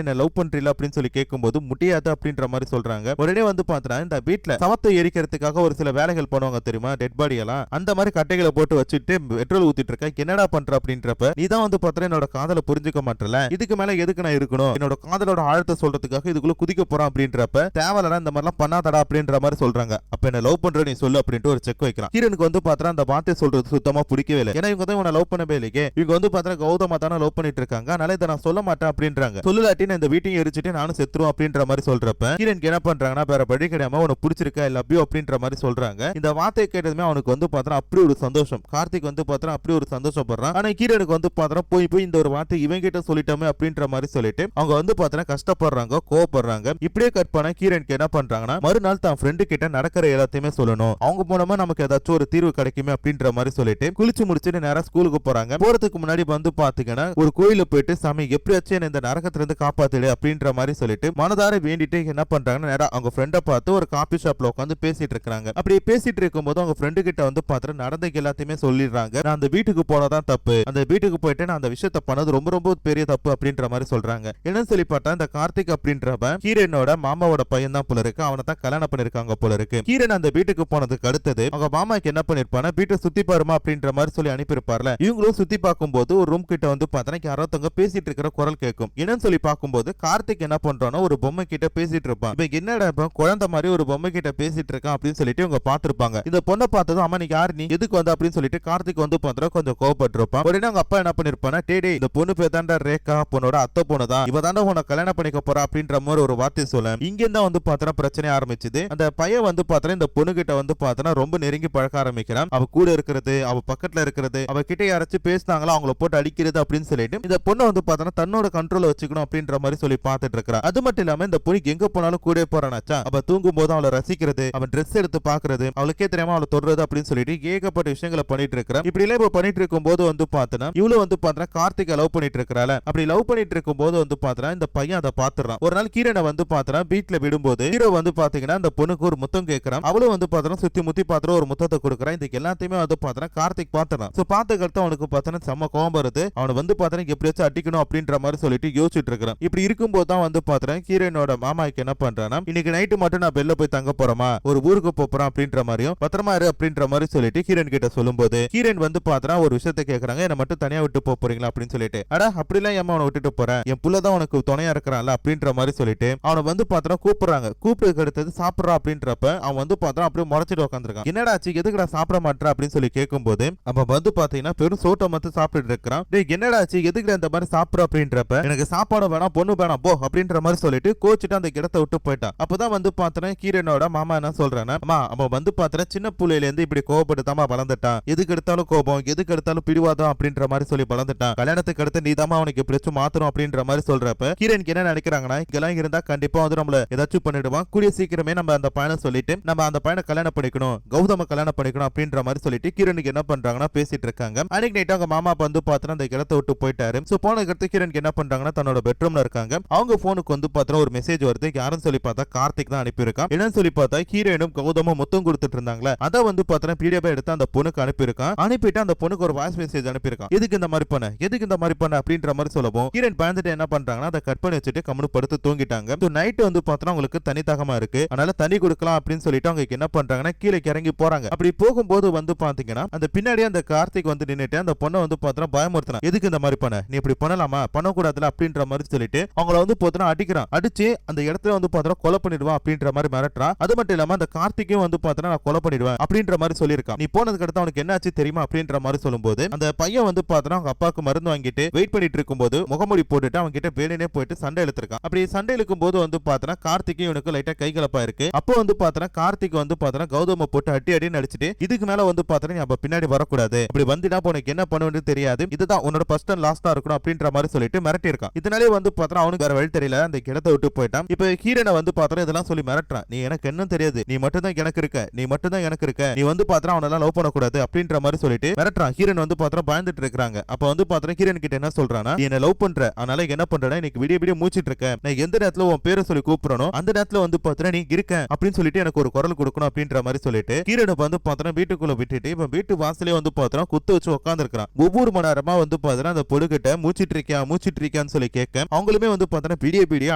என்ன லவ் பண்றீல அப்படின்னு சொல்லி கேட்கும்போது முடியாது அப்படின்ற மாதிரி சொல்றாங்க. உடனே வந்து பார்த்தா இந்த வீட்டுல சவத்தை எரிக்கிறதுக்காக ஒரு சில வேலைகள் பண்ணுவாங்க தெரியுமா, டெட் பாடி எல்லாம் அந்த மாதிரி கட்டைகளை போட்டு வச்சுட்டு பெட்ரோல் ஊத்திட்டு இருக்க. என்னடா பண்ற அப்படின்றப்ப நீ தான் வந்து பார்த்தா என்னோட காதலை புரிஞ்சுக்க மாட்டல, இதுக்கு மேல எதுக்கு நான் இருக்கணும், என்னோட காதலோட ஆழத்தை சொல்றதுக்காக இதுக்குள்ள குதிக்க போறான் அப்படின்றப்ப தேவையில்ல இந்த மாதிரிலாம் பண்ணாதடா அப்படின்ற மாதிரி சொல்றாங்க. அப்ப என்ன லவ் பண்ற நீ சொல்லு அப்படின்ட்டு ஒரு செக் வைக்கிறான். ஹீரோனுக்கு வந்து பார்த்தா அந்த வார்த்தை சொல்றது சுத்தமா பிடிக்கவே இல்லை. ஏன்னா இவங்க தான் இவனை லவ் பண்ணவே இல்லையே, இவங்க வந்து பார்த்தா கௌதமா தானே லவ் பண்ணிட்டு இருக்காங்க, அதனால இதை நான் சொல்ல மாட்டேன் அப்படின்றாங்க. சொல்லலாட்டி நான் இந்த வீட்டையும் எரிச்சிட்டு நானும் செத்துருவோம் அப்படின்ற மாதிரி சொல்றப்ப ஹீரோனுக்கு என்ன பண்றாங்கன்னா வேற படி கிடையாம உனக்கு பிடிச்சிருக்க ஐ லவ் யூ அப்படின்ற மாதிரி சொல்றாங்க. இந்த வார்த்தை கேட்டதுமே அவனுக்கு வந்து பார்த்தா அப்படி ஒரு சந்தோஷம். கார்த்திக் வந்து பார்த்தா அப்படி ஒரு சந்தோஷப்படுறான். ஆனா ஹீரோனுக்கு வந்து பார்த்தா போய் இந்த ஒரு வார்த்தை இவங்க கிட்ட சொல்லிட்டோமே அப்படின்ற மாதிரி சொல்லிட்டு அவங்க வந்து பார்த்தா கஷ்டப்படுறாங்க, கோவப்படுறாங்க. இப்படியே கட் பண்ண ஹீரோனுக்கு என்ன பண்றாங்கன்னா மறுநாள் தான் ஃப்ரெண்டு கிட்ட நடக்கிற எல்லாத்தையுமே சொல்லணும், அவங்க மூலமா நமக்கு ஏதாச்சும் ஒரு தீர்வு கிடைக்குமே அப்படின்ற மாதிரி சொல்லிட்டு குளிச்சு முடிச்சுட்டு நேரா ஸ்கூலுக்கு போறாங்க. போறதுக்கு முன்னாடி வந்து பாத்தீங்கன்னா ஒரு கோயில போயிட்டு சாமி எப்படியாச்சும் இந்த நரகத்துல இருந்து காப்பாத்திடு அப்படின்ற மாதிரி சொல்லிட்டு மனதார வேண்டிட்டு என்ன பண்றாங்கன்னா நேரா அவங்க ஃப்ரெண்டை பார்த்து ஒரு காபி ஷாப்ல உட்காந்து பேசிட்டு இருக்காங்க. அப்படி பேசிட்டு இருக்கும்போது அவங்க ஃப்ரெண்டு கிட்ட வந்து பாத்துட்டு நடந்த எல்லாத்தையுமே சொல்லிடுறாங்க. நான் அந்த வீட்டுக்கு போனதான் தப்பு, அந்த வீட்டுக்கு போயிட்டு நான் அந்த விஷயத்த பண்ணது ரொம்ப ரொம்ப பெரிய தப்பு அப்படின்ற மாதிரி சொல்றாங்க. என்னன்னு சொல்லி பார்த்தா இந்த கார்த்திக் அப்படின்றவன் ஹீரோனோட மாமாவோட பையன் தான் போல இருக்கு, அவனை தான் கல்யாணம் பண்ணிருக்காங்க போல இருக்கு. ஹீரோன் அந்த வீட்டுக்கு போனதுக்கு அடுத்தது அவங்க மாமாக்கு என்ன பண்ணிருப்பானா வீட்டை சுத்தி பாருமா அப்படின்ற மாதிரி சொல்லி அனுப்பியிருப்பார்ல. இவங்களும் சுத்தி பார்க்கும்போது ஒரு ரூம் கிட்ட வந்து பார்த்தா யாரோ பேசிட்டு இருக்கிற குரல் கேட்கும். என்னன்னு சொல்லி பார்க்கும்போது கார்த்திக் என்ன பண்றானோ ஒரு பொம்மை கிட்ட பேசிட்டு இருப்பான். இப்ப என்னடா குழந்தை மாதிரி ஒரு பொம்மை கிட்ட பேசிட்டு இருக்கான் அப்படின்னு சொல்லிட்டு இவங்க பாத்துருப்பாங்க. இந்த பொண்ணை பார்த்ததும் அம்மா நீ யாரு, நீ எதுக்கு வந்து அப்படின்னு சொல்லிட்டு கார்த்திக் வந்து பார்த்தா கொஞ்சம் கோவப்பட்டிருப்பான். உடனே அவங்க அப்பா என்ன பண்ணிருப்பானா டேடே இந்த பொண்ணு பேர் தாண்டா ரேகா, பொண்ணோட அத்தை பொண்ணு தான், இவ தாண்டா உன்னை கல்யாணம் பண்ணிக்க போறா அப்படின்ற மாதிரி ஒரு வார்த்தை சொல்ல இங்க தான் வந்து பார்த்தா பிரச்சனை ஆரம்பிச்சுது. அந்த பையன் வந்து பார்த்தா இந்த பொண்ணு கிட்ட வந்து பார்த்தா ரொம்ப நெருங்கி பழக்க ஆரம்பிக்கிறான். அவ கூட இருக்கிறது, அவ பக்கத்துல இருக்கிறது, அவ கிட்ட யாராச்சும் பேசினாங்களா அவங்கள போட்டு அடிக்கிறது அப்படின்னு சொல்லிட்டு இந்த பொண்ணை வந்து பார்த்தா தன்னோட கண்ட்ரோல வச்சுக்கணும் அப்படின்ற மாதிரி சொல்லி பார்த்துட்டு இருக்கா. அது மட்டும் இல்லாம இந்த பொண்ணு எங்க போனாலும் கூட போறானாச்சா, அவ தூங்கும் போது அவளை ரசிக்கிறது, அவன் ட்ரெஸ் எடுத்து பாக்குறது, அவளுக்கே தெரியாம அவளை தொடுறது அப்படின்னு சொல்லிட்டு ஏகப்பட்ட விஷயங்களை பண்ணிட்டு இருக்கிறான். இப்படி எல்லாம் இப்ப பண்ணிட்டு இருக்கும் போது வந்து பார்த்தா இவ்வளவு வந்து பார்த்தா கார்த்திகை லவ் பண்ணிட்டு இருக்கிறாள். அப்படி லவ் பண்ணிட்டு இருக்கும் போது வந்து பார்த்தா இந்த பையன் அதை பாத்துறான். ஒரு நாள் கீரனை வந்து பார்த்தா வீட்டுல விடும்போது ஹீரோ வந்து பாத்தீங்கன்னா இந்த பொண்ணுக்கு ஒரு முத்தம் கேட்கறான். அவளும் வந்து பார்த்தா சுத்தி முத்தி பாத்திரம் ஒரு முத்தத்தை கொடுக்குறான். இதுக்கு எல்லாத்தையுமே வந்து பார்த்தா கார்த்திக் பாத்துறான். சோ பார்த்துக்கிட்டு அவனுக்கு பார்த்தா செம்ம கோபம் வருது. அவனை வந்து பார்த்தா எப்படியாச்சும் அடிக்கணும் அப்படின்ற மாதிரி சொல்லிட்டு யோசிச்சுட்டு இருக்கிறான். இப்படி இருக்கும்போது தான் வந்து பார்த்தா ஹீரோனோட மாமாக்கு என்ன பண்றானா இன்னைக்கு நைட்டு மட்டும் நான் வெளில போய் தங்க போறோமா, ஒரு ஊருக்கு போறோம் அப்படின்ற மாதிரியும் பத்திரமா இரு அப்படின்ற மாதிரி சொல்லிட்டு ஹீரோன் கிட்ட சொல்லும்போது ஹீரோன் வந்து பார்த்தா ஒரு விஷயத்தை கேட்கறாங்க, என்ன மட்டும் தனியா விட்டு போறீங்களா அப்படின்னு சொல்லிட்டு. அட அப்படிலாம் ஏமா அவனை விட்டுட்டு போறேன், என் புள்ளதான் உனக்கு துணையா இருக்கிறான்ல அப்படின்ற மாதிரி சொல்லிட்டு அவனை வந்து பார்த்தா கூப்பிடுறாங்க. கூப்பிட்டு அடுத்தது சாப்பிடுறா அப்படின்றப்ப அவன் வந்து பார்த்தா அப்படியே முறைச்சிட்டு உட்காந்துருக்கான். என்னடா ஆச்சு எதுக்குடா சாப்பிட மாட்டேற அப்படின்னு சொல்லி கேட்கும்போது அவன் வந்து பாத்தீங்கன்னா பெரும் சோட்டை மட்டும் சாப்பிட்டு இருக்கிறான். என்னடா ஆச்சு எதுக்கு இந்த மாதிரி சாப்பிடுற அப்படின்றப்ப எனக்கு சாப்பாடு வேணாம் பொண்ணு வேணாம் போ அப்படின்ற மாதிரி சொல்லிட்டு கோச்சிட்டு அந்த இடத்தை விட்டு போயிட்டான். அப்பதான் வந்து பார்த்தேன் ஹீரோனோட மாமா என்ன சொல்றானா, அம்மா அவன் வந்து பார்த்தேன் சின்ன புள்ளையில இருந்து இப்படி கோவப்பட்டுதாமா வளர்ந்துட்டான், எதுக்கு எடுத்தாலும் கோபம் எதுக்கு எடுத்தாலும் பிடிவாதம் அப்படின்ற மாதிரி சொல்லி வளர்ந்துட்டான், கல்யாணத்துக்கு அடுத்து நீ தாமா அவனுக்கு எப்படியாச்சும் மாத்தணும் அப்படின்ற மாதிரி சொல்றப்ப ஹீரோனுக்கு என்ன நினைக்கிறாங்கன்னா இதெல்லாம் இருந்தா கண்டிப்பா வந்து நம்மள ஏதாச்சும் பண்ணிடுவான், கூடிய சீக்கிரமே நம்ம அந்த பையனை சொல்லிட்டு நம்ம அந்த பையனை கல்யாணம் பண்ணிக்கணும், கௌதம கல்யாணம் பண்ணிக்கணும் அப்படின்ற மாதிரி சொல்லிட்டு ஹீரோனுக்கு என்ன பண்றாங்கன்னா பேசிட்டு இருக்காங்க. அன்னைக்கு நைட் அவங்க மாமா வந்து பார்த்தா அந்த இடத்தை விட்டு போயிட்டாரு. சோ போனதுக்கு அடுத்து ஹீரோனுக்கு என்ன பண்றாங்கன்னா தன்னோட பெட்ரூம்ல இருக்காங்க. அவங்க போனுக்கு வந்து பார்த்தா ஒரு மெசேஜ் வருது. யாரும் சொல்லி பார்த்தா கார்த்திக் தான் அனுப்பியிருக்கான். என்னன்னு சொல்லி பார்த்தா ஹீரோனும் கௌதமும் முத்தம் கொடுத்துட்டு இருந்தாங்களே அதை வந்து பார்த்தா பிடிஎஃப் எடுத்து அந்த பொண்ணுக்கு அனுப்பியிருக்கான். அனுப்பிட்டு அந்த பொண்ணுக்கு ஒரு வாய்ஸ் மெசேஜ் அனுப்பியிருக்கான். எதுக்கு இந்த மாதிரி பண்ண எதுக்கு இந்த மாதிரி பண்ண அப்படின்ற மாதிரி சொல்லவும் ஹீரோன் பயந்துட்டு என்ன பண்றாங்கன்னா அதை கட் பண்ணி வச்சுட்டு கம்முனு படுத்து தூங்கிட்டாங்க. நைட் வந்து பார்த்தா உங்களுக்கு தனி தாகமா இருக்கு, அதனால தண்ணி கொடுக்கலாம் அப்படின்னு சொல்லிட்டு அவங்க என்ன பண்றாங்கன்னா கீழே இறங்கி போறாங்க. அப்படி போகும்போது வந்து பாத்தீங்கன்னா அந்த பின்னாடியே அந்த கார்த்திக் வந்து நின்னுட்டு அந்த பொண்ணை வந்து பார்த்தா பயமுறுத்தினா, எதுக்கு இந்த மாதிரி பண்ண, நீ இப்படி பண்ணலாமா பண்ணக்கூடாதுல அப்படின்ற மாதிரி சொல்லிட்டு அவங்கள வந்து பார்த்தா அடிக்கிறான். அடிச்சு அந்த இடத்துல வந்து பார்த்தா கொலை பண்ணிடுவான் அப்படின்ற மாதிரி மிரட்டுறான். அது மட்டும் இல்லாம அந்த கார்த்திக்கும் வந்து பார்த்தா நான் கொலை பண்ணிடுவேன் அப்படின்ற மாதிரி சொல்லியிருக்கான். நீ போனதுக்கு அடுத்து அவனுக்கு என்ன ஆச்சு தெரியுமா அப்படின்ற மாதிரி சொல்லும்போது அந்த பையன் வந்து பார்த்தா அவங்க அப்பாவுக்கு மருந்து வாங்கிட்டு வெயிட் பண்ணிட்டு இருக்கும்போது முகமூடி போட்டுட்டு அவங்க கிட்ட வேலையே போயிட்டு சண்டை இழுத்திருக்கான். அப்படி சண்டை இழுக்கும் போது வந்து பார்த்தா கார்த்திக்கும் இவனுக்கு லைட்டா கை கலப்பா இருக்கு. அப்போ வந்து பார்த்தா கார்த்திக் வந்து பார்த்தா கௌதம போட்டு அடி அடி நடிச்சிட்டு இதுக்கு மேல வந்து பார்த்தா நீ அப்ப பின்னாடி வரக்கூடாது, அப்படி வந்துட்டா உனக்கு என்ன பண்ணுவேன்னு தெரியாது, இதுதான் உன்னோட ஃபர்ஸ்ட் அண்ட் லாஸ்டா இருக்கணும் அப்படின்ற மாதிரி சொல்லிட்டு மிரட்டி இருக்கான். இதனாலே வந்து பார்த்தா அவனுக்கு வேற வழி தெரியல, அந்த இடத்தை விட்டு போயிட்டான். இப்ப ஹீரோனை வந்து பார்த்தா இதெல்லாம் சொல்லி மிரட்டுறான், நீ எனக்கு என்ன தெரியாது, நீ மட்டும் தான் எனக்கு இருக்க, நீ மட்டும் தான் எனக்கு இருக்க, நீ வந்து பார்த்தா அவனெல்லாம் லவ் பண்ணக்கூடாது அப்படின்ற மாதிரி சொல்லிட்டு மிரட்டுறான். ஹீரோன் வந்து பார்த்தா பயந்துட்டு இருக்காங்க. அப்ப வந்து பார்த்தா ஹீரோன் கிட்ட என்ன சொல்றானா, நீ என்ன லவ் பண்ற, அதனால என்ன பண்றேன்னா இன்னைக்கு விடிய விடிய மூச்சிட்டு இருக்க, நான் எந்த நேரத்துல உன் பேரை சொல்லி கூப்பிடணும் அந்த நேரத்துல வந்து பார்த்தா நீ இருக்க அப்படின்னு சொல்லிட்டு எனக்கு ஒரு குரல் கொடுக்கணும் அப்படின்ற மாதிரி சொல்லிட்டு ஹீரோனை வந்து பார்த்தா வீட்டுக்குள்ள விட்டுட்டு இப்ப வீட்டு வாசலே வந்து பார்த்தா குத்து வச்சு உட்கார்ந்து இருக்கான். ஒவ்வொரு மணி நேரமா வந்து பார்த்தா அந்த பொடுகிட்ட மூச்சிட்டு இருக்கியான்னு சொல்லி கேட்க அவங்களுமே வந்து பார்த்தா விடிய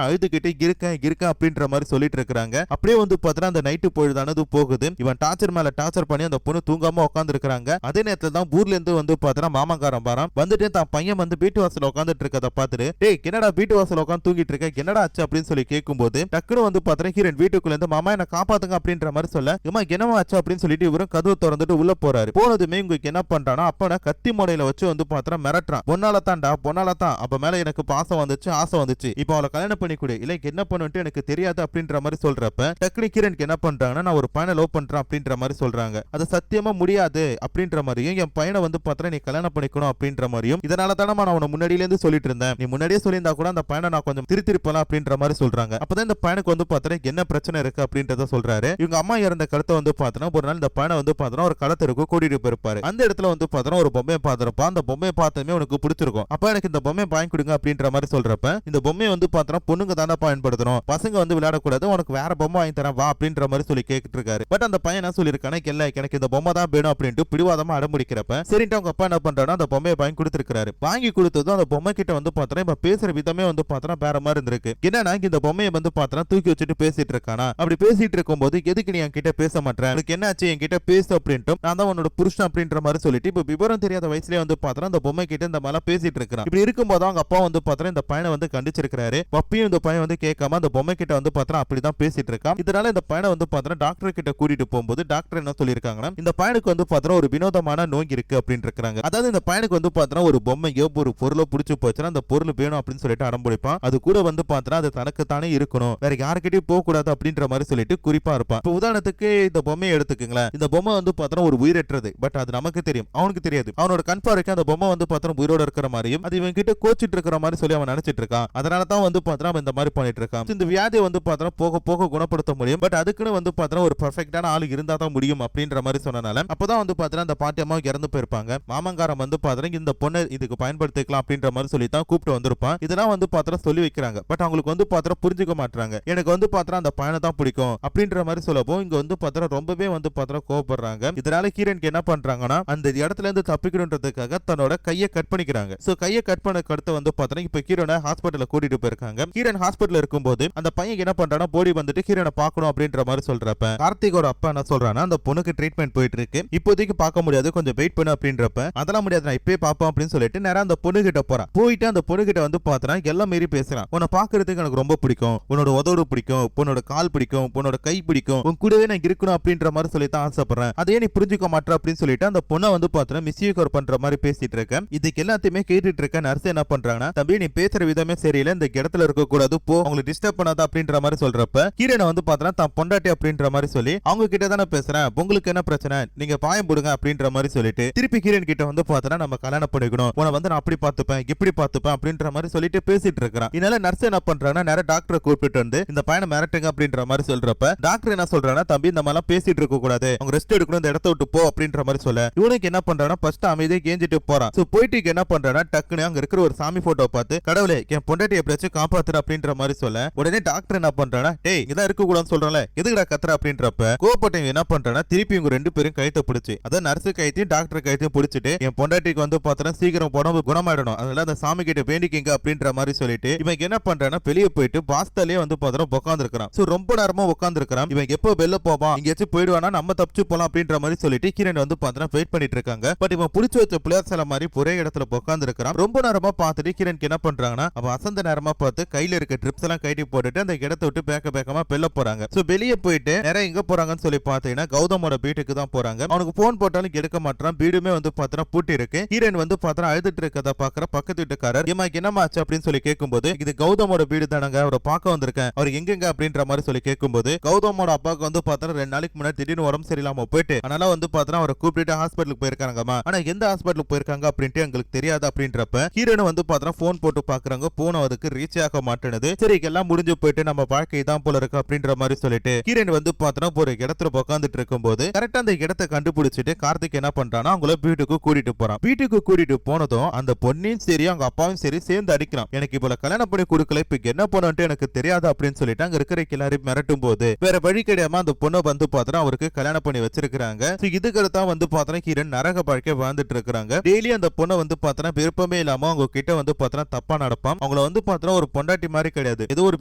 அழுதுகிட்டு இருக்கேன் அப்படின்ற மாதிரி சொல்லிட்டு இருக்காங்க. அப்படியே வந்து பார்த்தா அந்த நைட்டு பொழுதானது போகுது. இவன் டார்ச்சர் மேல டார்ச்சர் பண்ணி அந்த பொண்ணு தூங்காம உட்கார்ந்து இருக்காங்க. அதே நேரத்துல தான் ஊர்ல இருந்து வந்து பார்த்தா மாமங்காரன் பாரம் வந்துட்டு தான் பையன் வந்து வீட்டு வாசல் உட்காந்துட்டு இருக்கத பார்த்துட்டு டேய் என்னடா வீட்டு வாசல் உட்காந்து தூங்கிட்டு இருக்க என்னடா ஆச்சு அப்படின்னு சொல்லி கேட்கும்போது டக்குனு வந்து பார்த்தா ஹீரோயின் வீட்டுக்குள்ள இருந்து மாமா என்ன காப்பாத்துங்க அப்படின்ற மாதிரி சொல்ல இம்மா என்னவா ஆச்சு அப்படின்னு சொல்லிட்டு இவரும் கதவு திறந்துட்டு உள்ள போறாரு. போனதுமே உங்களுக்கு என்ன பண்றானா அப்ப கத்தி முனையில வச்சு வந்து பார்த்தா மிரட்டுறான். பொன்னால தான் அப்ப மேல எனக்கு பாசம் வந்துச்சு ஆசை வந்துச்சு இப்போ அவளை கல்யாணம் பண்ணி கொடு இல்லை என்ன பண்ணுட்டு எனக்கு தெரியாது அப்படின்ற மாதிரி சொல்றப்ப டக்குனு கிரணுக்கு என்ன பண்றாங்கன்னா நான் ஒரு பையனை லவ் பண்றேன் அப்படின்ற மாதிரி சொல்றாங்க. அது சத்தியமா முடியாது அப்படின்ற மாதிரியும் என் பையனை வந்து பார்த்தா நீ கல்யாணம் பண்ணிக்கணும் அப்படின்ற மாதிரியும் இதனால தானே நான் உன முன்னாடியில இருந்து சொல்லிட்டு இருந்தேன் நீ முன்னாடியே சொல்லியிருந்தா கூட அந்த பையனை நான் கொஞ்சம் திருத்திருப்பலாம் அப்படின்ற மாதிரி சொல்றாங்க. அப்பதான் இந்த பையனுக்கு வந்து பார்த்தா என்ன பிரச்சனை இருக்கு அப்படின்றத சொல்றாரு. இவங்க அம்மா இறந்த கருத்தை வந்து பார்த்தா ஒரு நாள் இந்த பையனை வந்து பார்த்தா ஒரு களத்திற்கு கூட்டிட்டு போயிருப்பாரு. அந்த இடத்துல வந்து பார்த்தா ஒரு பொம்மையை பார்த்திருப்பா. அந்த பொம்மையை பார்த்ததுமே உனக்கு பிடிச்சிருக்கும் அப்ப எனக்கு இந்த பொம்மையை வாங்கி கொடுங்க அப்படின்ற மாதிரி சொல்றப்ப இந்த பொம்மையை வந்து பார்த்தா பொண்ணுங்க தானே பயன்படுத்தணும் பசங்க வந்து விளையாடக்கூடாது உனக்கு வேற பொம்மை வாங்கி தரேன் வா அப்படின்ற மாதிரி சொல்லி கேட்டுட்டு இருக்காரு. பட் அந்த பையன் என்ன சொல்லிருக்கானே எனக்கு இந்த பொம்மை தான் வேணும் அப்படின்ட்டு பிடிவாதமா அடம்பிடிக்கிறப்ப சரிட்டு அவங்க அப்பா என்ன பண்றாரு அந்த பொம்மையை வாங்கி கொடுத்திருக்காரு. வாங்கி கொடுத்ததும் அந்த பொம்மை கிட்ட வந்து பார்த்தா இப்ப பேசுற விதமே வந்து பார்த்தா வேற மாதிரி இருந்திருக்கு. என்னன்னா இந்த பொம்மையை வந்து பார்த்தா தூக்கி வச்சுட்டு பேசிட்டு இருக்கானா அப்படி பேசிட்டு இருக்கும்போது எதுக்கு நீ என்கிட்ட பேச மாட்டேன் எனக்கு என்ன ஆச்சு என்கிட்ட பேசு அப்படின்ட்டு நான் தான் உன்னோட புருஷன் அப்படின்ற மாதிரி சொல்லிட்டு இப்ப விவரம் தெரியாத வயசுலயே வந்து பார்த்தா அந்த பொம்மை கிட்ட இந்த மாதிரி பேசிட்டு இருக்கிறான். இப்படி இருக்கும்போது அவங்க அப்பா வந்து பார்த்தா இந்த பையனை வந்து கண்டிச்சிருக்காரு. பப்பியும் இந்த பையன் வந்து கேட்காம அந்த பொம்மை கிட்ட வந்து பார்த்தா அப்படிதான் பேசிட்டு இருக்கான். இதனால இந்த பையனை வந்து பார்த்தா டாக்டர் கிட்ட கூட்டிட்டு போகும்போது டாக்டர் என்ன சொல்லியிருக்காங்கன்னா இந்த பையனுக்கு வந்து பார்த்தா ஒரு வினோதமான நோய் இருக்கு அப்படின்னு இருக்காங்க. அதாவது இந்த பையனுக்கு வந்து பார்த்தா ஒரு பொம்மையோ ஒரு பொருளோ பிடிச்சு போச்சுன்னா அந்த பொருள் வேணும் அப்படின்னு சொல்லிட்டு அடம்பிடிப்பான். அது கூட வந்து பார்த்தா அது தனக்கு தானே இருக்கணும் வேற யாருக்கிட்டையும் போக கூடாது அப்படின்ற மாதிரி சொல்லிட்டு குறிப்பா இருப்பான். இப்போ உதாரணத்துக்கு இந்த பொம்மையை எடுத்துக்கங்களேன். இந்த பொம்மை வந்து பார்த்தா ஒரு உயிரற்றது பட் அது நமக்கு தெரியும் அவனுக்கு தெரியாது. அவனோட கன்ஃபார்க்கு அந்த பொம்மை வந்து பார்த்தா உயிரோட இருக்கிற மாதிரியும் அது இவன் கிட்ட கோச்சிட்டு இருக்கிற மாதிரி சொல்லி அவன் நினைச்சிட்டு இருக்கான். அதனால தான் வந்து பார்த்தா இந்த மாதிரி பண்ணிட்டு இருக்கான். இந்த வியாதியை வந்து பார்த்தா போக போக குணப்படுத்த முடியும் பட் அதுக்குன்னு வந்து பார்த்தா ஒரு பெர்ஃபெக்ட்டான ஆளு இருந்தா தான் முடியும் அப்படின்ற மாதிரி சொன்னனால அப்பதான் வந்து பார்த்தா அந்த பாட்டி அம்மா இறந்து போயிருப்பாங்க. மாமங்காரன் வந்து பார்த்தா இந்த பொண்ணை இதுக்கு பயன்படுத்திக்கலாம் அப்படின்ற மாதிரி சொல்லி தான் கூப்பிட்டு வந்திருப்பான். இதெல்லாம் வந்து பார்த்தா சொல்லி வைக்கிறாங்க பட் அவங்களுக்கு வந்து பார்த்தா புரிஞ்சுக்க மாட்டாங்க. எனக்கு வந்து பார்த்தா அந்த பையனை தான் பிடிக்கும் அப்படின்ற மாதிரி சொல்லப்போ இங்க வந்து பார்த்தா ரொம்பவே வந்து பார்த்தா கோபப்படுறாங்க. இதனால ஹீரோனுக்கு என்ன பண்றாங்கன்னா அந்த இடத்துல இருந்து தப்பிக்கணுன்றதுக்காக தன்னோட கையை கட் பண்ணிக்கிறாங்க. சோ கையை கட் பண்ண கடுத்து வந்து பார்த்தா இப்ப ஹீரோனை ஹாஸ்பிட்டல்ல கூட்டிட்டு போயிருக்காங்க. ஹீரோன் ஹாஸ்பிட்டல்ல இருக்கும்போது அந்த பையன் என்ன பண்றானா போடி வந்துட்டு ஹீரோனை பார்க்கணும் அப்படின்ற மாதிரி சொல்றப்ப கார்த்திகோட அப்பா என்ன சொல்றானா அந்த பொண்ணுக்கு ட்ரீட்மெண்ட் போயிட்டு இருக்கு இப்போதைக்கு பார்க்க முடியாது கொஞ்சம் வெயிட் பண்ணு அப்படின்றப்ப அதெல்லாம் முடியாது நான் இப்பவே பாப்பேன் அப்படின்னு சொல்லிட்டு நேரா அந்த பொண்ணு கிட்ட போறான். போயிட்டு அந்த பொண்ணு கிட்ட வந்து பார்த்தா எல்லாம் மீறி பேசுறான். உன்னை பாக்குறதுக்கு எனக்கு ரொம்ப பிடிக்கும் உன்னோட உதடு பிடிக்கும் உன்னோட கால் பிடிக்கும் உன்னோட கை பிடிக்கும் உன் கூடவே நான் இருக்கணும் அப்படின்ற மாதிரி சொல்லி தான் ஆசைப்படுறேன் அதே நீ புரிஞ்சுக்க மாட்டேற அப்படின்னு சொல்லிட்டு அந்த பொண்ணை வந்து பார்த்தா மிஸ்யூகர் பண்ற மாதிரி பேசிட்டு இருக்க. இதுக்கு எல்லாத்தையுமே கேட்டுட்டு இருக்க நர்ஸ் என்ன பண்றாங்கன்னா தம்பி நீ பேசுற விதமே சரியில்லை இந்த இடத்துல இருக்க கூடாது போ உங்களுக்கு டிஸ்டர்ப் பண்ணாத அப்படின்ற மாதிரி சொல்றப்ப ஹீரோனை வந்து பார்த்தா தான் பொண்டாட்டி அப்படின்ற மாதிரி சொல்லி அவங்க கிட்ட தானே பேசுறேன் உங்களுக்கு என்ன பிரச்சனை நீங்க பாயம் போடுங்க அப்படின்ற மாதிரி சொல்லிட்டு திருப்பி ஹீரோன் கிட்ட வந்து பார்த்தா நம்ம கல்யாணம் பண்ணிக்கணும் உன வந்து நான் அப்படி பார்த்துப்பேன் இப்படி பார்த்துப்பேன் அப்படின்ற மாதிரி சொல்லிட்டு பேசிட்டு இருக்கிறான். இதனால நர்ஸ் என்ன பண்றாங்கன்னா நேரா டாக்டரை கூப்பிட்டு வந்து இந்த பையனை மிரட்டுங்க அப்படின்ற மாதிரி சொல்றப்ப டாக்டர் என்ன சொல்றாங்கன்னா தம்பி இந்த மாதிரி பேசிட்டு இருக்க கூடாது அவங்க ரெஸ்ட் எடுக்கணும் இந்த இடத்த விட்டு போ அப்படின்ற மாதிரி சொல்ல இவனுக்கு என்ன பண்றானா ஃபர்ஸ்ட் அமைதியை கேஞ்சிட்டு போறான். சோ போயிட்டு என்ன பண்றானா டக்குனு அங்க இருக்கிற ஒரு சாமி போட்டோ பார்த்து கடவுளே என் பொண்டாட்டி எப்படியாச்சும் காப்பாத்துற அப்படின்ற மாதிரி சொல்ல உடனே டாக்டர் என்ன பண்றானா டேய் இதான் இருக்க கூடாதுன்னு சொல்றல எதுக்குடா கத்துற அப்படின்றப்ப கோபப்பட்டவங்க என்ன பண்றானா திருப்பி இவங்க ரெண்டு பேரும் கைத்தை பிடிச்சு அதான் நர்ஸ் கைத்தையும் டாக்டர் கைத்தையும் பிடிச்சிட்டு என் பொண்டாட்டிக்கு வந்து பார்த்தா சீக்கிரம் உடம்பு குணமாயிடணும் அதனால அந்த சாமி கிட்ட வேண்டிக்கிங்க அப்படின்ற மாதிரி சொல்லிட்டு இவன் என்ன பண்றானா வெளியே போயிட்டு பாஸ்தாலே வந்து பார்த்தா உட்கார்ந்து இருக்கான். சோ ரொம்ப நேரமா உட்கார்ந்து இருக்கான். இவன் எப்போ வெளில போவான் எங்கேயாச்சும் போயிடுவானா நம்ம தப்பிச்சு போலாம் அப்படின்ற மாதிரி சொல்லிட்டு கிரண் வந்து பார்த்தா வெயிட் பண்ணிட்டு இருக்காங்க. பட் இவன் புடிச்சு வச்ச பிள்ளையார் சிலை மாதிரி ஒரே இடத்துல உட்கார்ந்து இருக்கான். ரொம்ப நேரமா பார்த்துட்டு கிரணுக்கு என்ன பண்றாங்கன்னா அவன் அசந்த நேரமா பார்த்து கையில இருக்க ட்ரிப்ஸ் எல்லாம் கட்டி போட்டுட்டு அந்த இடத்தை விட்டு பேக்கமா வெளில போறாங்க. சோ வெளியே போயிட்டு நிறைய எங்க போறாங்கன்னு சொல்லி பாத்தீங்கன்னா கௌதமோட வீட்டுக்கு தான் போறாங்க. அவனுக்கு போன் போட்டாலும் எடுக்க மாட்டான். வீடுமே வந்து பார்த்தா பூட்டி இருக்கு. ஹீரோயின் வந்து பார்த்தா அழுதுட்டு இருக்கத பாக்குற பக்கத்து வீட்டுக்காரர் என்னமா ஆச்சு அப்படின்னு சொல்லி கேட்கும்போது இது கௌதமோட வீடு தானங்க அவரை பார்க்க வந்திருக்கேன் அவர் எங்கெங்க அப்படின்ற மாதிரி சொல்லி கேட்கும்போது கௌதமோட அப்பாவுக்கு வந்து பார்த்தா 2 நாளைக்கு முன்னாடி திடீர்னு உடம்பு சரியில்லாம போயிட்டு அதனால வந்து பார்த்தா அவரை கூப்பிட்டு ஹாஸ்பிட்டலுக்கு போயிருக்காங்கம்மா ஆனா எந்த ஹாஸ்பிட்டலுக்கு போயிருக்காங்க அப்படின்ட்டு எங்களுக்கு தெரியாது அப்படின்றப்ப ஹீரோயின் வந்து பார்த்தா போன் போட்டு பாக்குறாங்க போன் அதுக்கு ரீச் ஆக மாட்டேனுது. சரி எல்லாம் முடிஞ்சு போயிட்டு நம்ம வாழ்க்கை தான் போல இருக்கு அப்படின்ற மாதிரி சொல்லிட்டு ஹீரோயின் வந்து பார்த்தா ஒரு இடத்துல உட்காந்துட்டு இருக்கும்போது கரெக்டா அந்த இடத்தை கண்டுபிடிச்சிட்டு கார்த்திக் என்ன பண்றானா அவங்கள வீட்டுக்கு கூட்டிட்டு போறான். வீட்டுக்கு கூட்டிட்டு போனதும் அந்த பொண்ணையும் சரி அவங்க அப்பாவும் சரி சேர்ந்து அடிக்கிறான். எனக்கு இப்ப கல்யாணம் பண்ணி கொடுக்கல இப்ப என்ன பண்ணு எனக்கு தெரியாது அப்படின்னு சொல்லிட்டு அங்க இருக்கிற எல்லாரும் மிரட்டும் போது வேற வழி கிடையாம அந்த பொண்ணை வந்து பார்த்தா அவருக்கு கல்யாணம் பண்ணி வச்சிருக்காங்க. இதுக்கு தான் வந்து பார்த்தா ஹீரோயின் நரக வாழ்க்கை வாழ்ந்துட்டு இருக்காங்க. டெய்லி அந்த பொண்ணை வந்து பார்த்தா விருப்பமே இல்லாம அவங்க கிட்ட வந்து பாத்தீங்கன்னா தப்பா நடப்பான். அவங்கள வந்து பாத்தீங்கன்னா ஒரு பொண்டாட்டி மாதிரி கிடையாது, ஏதோ ஒரு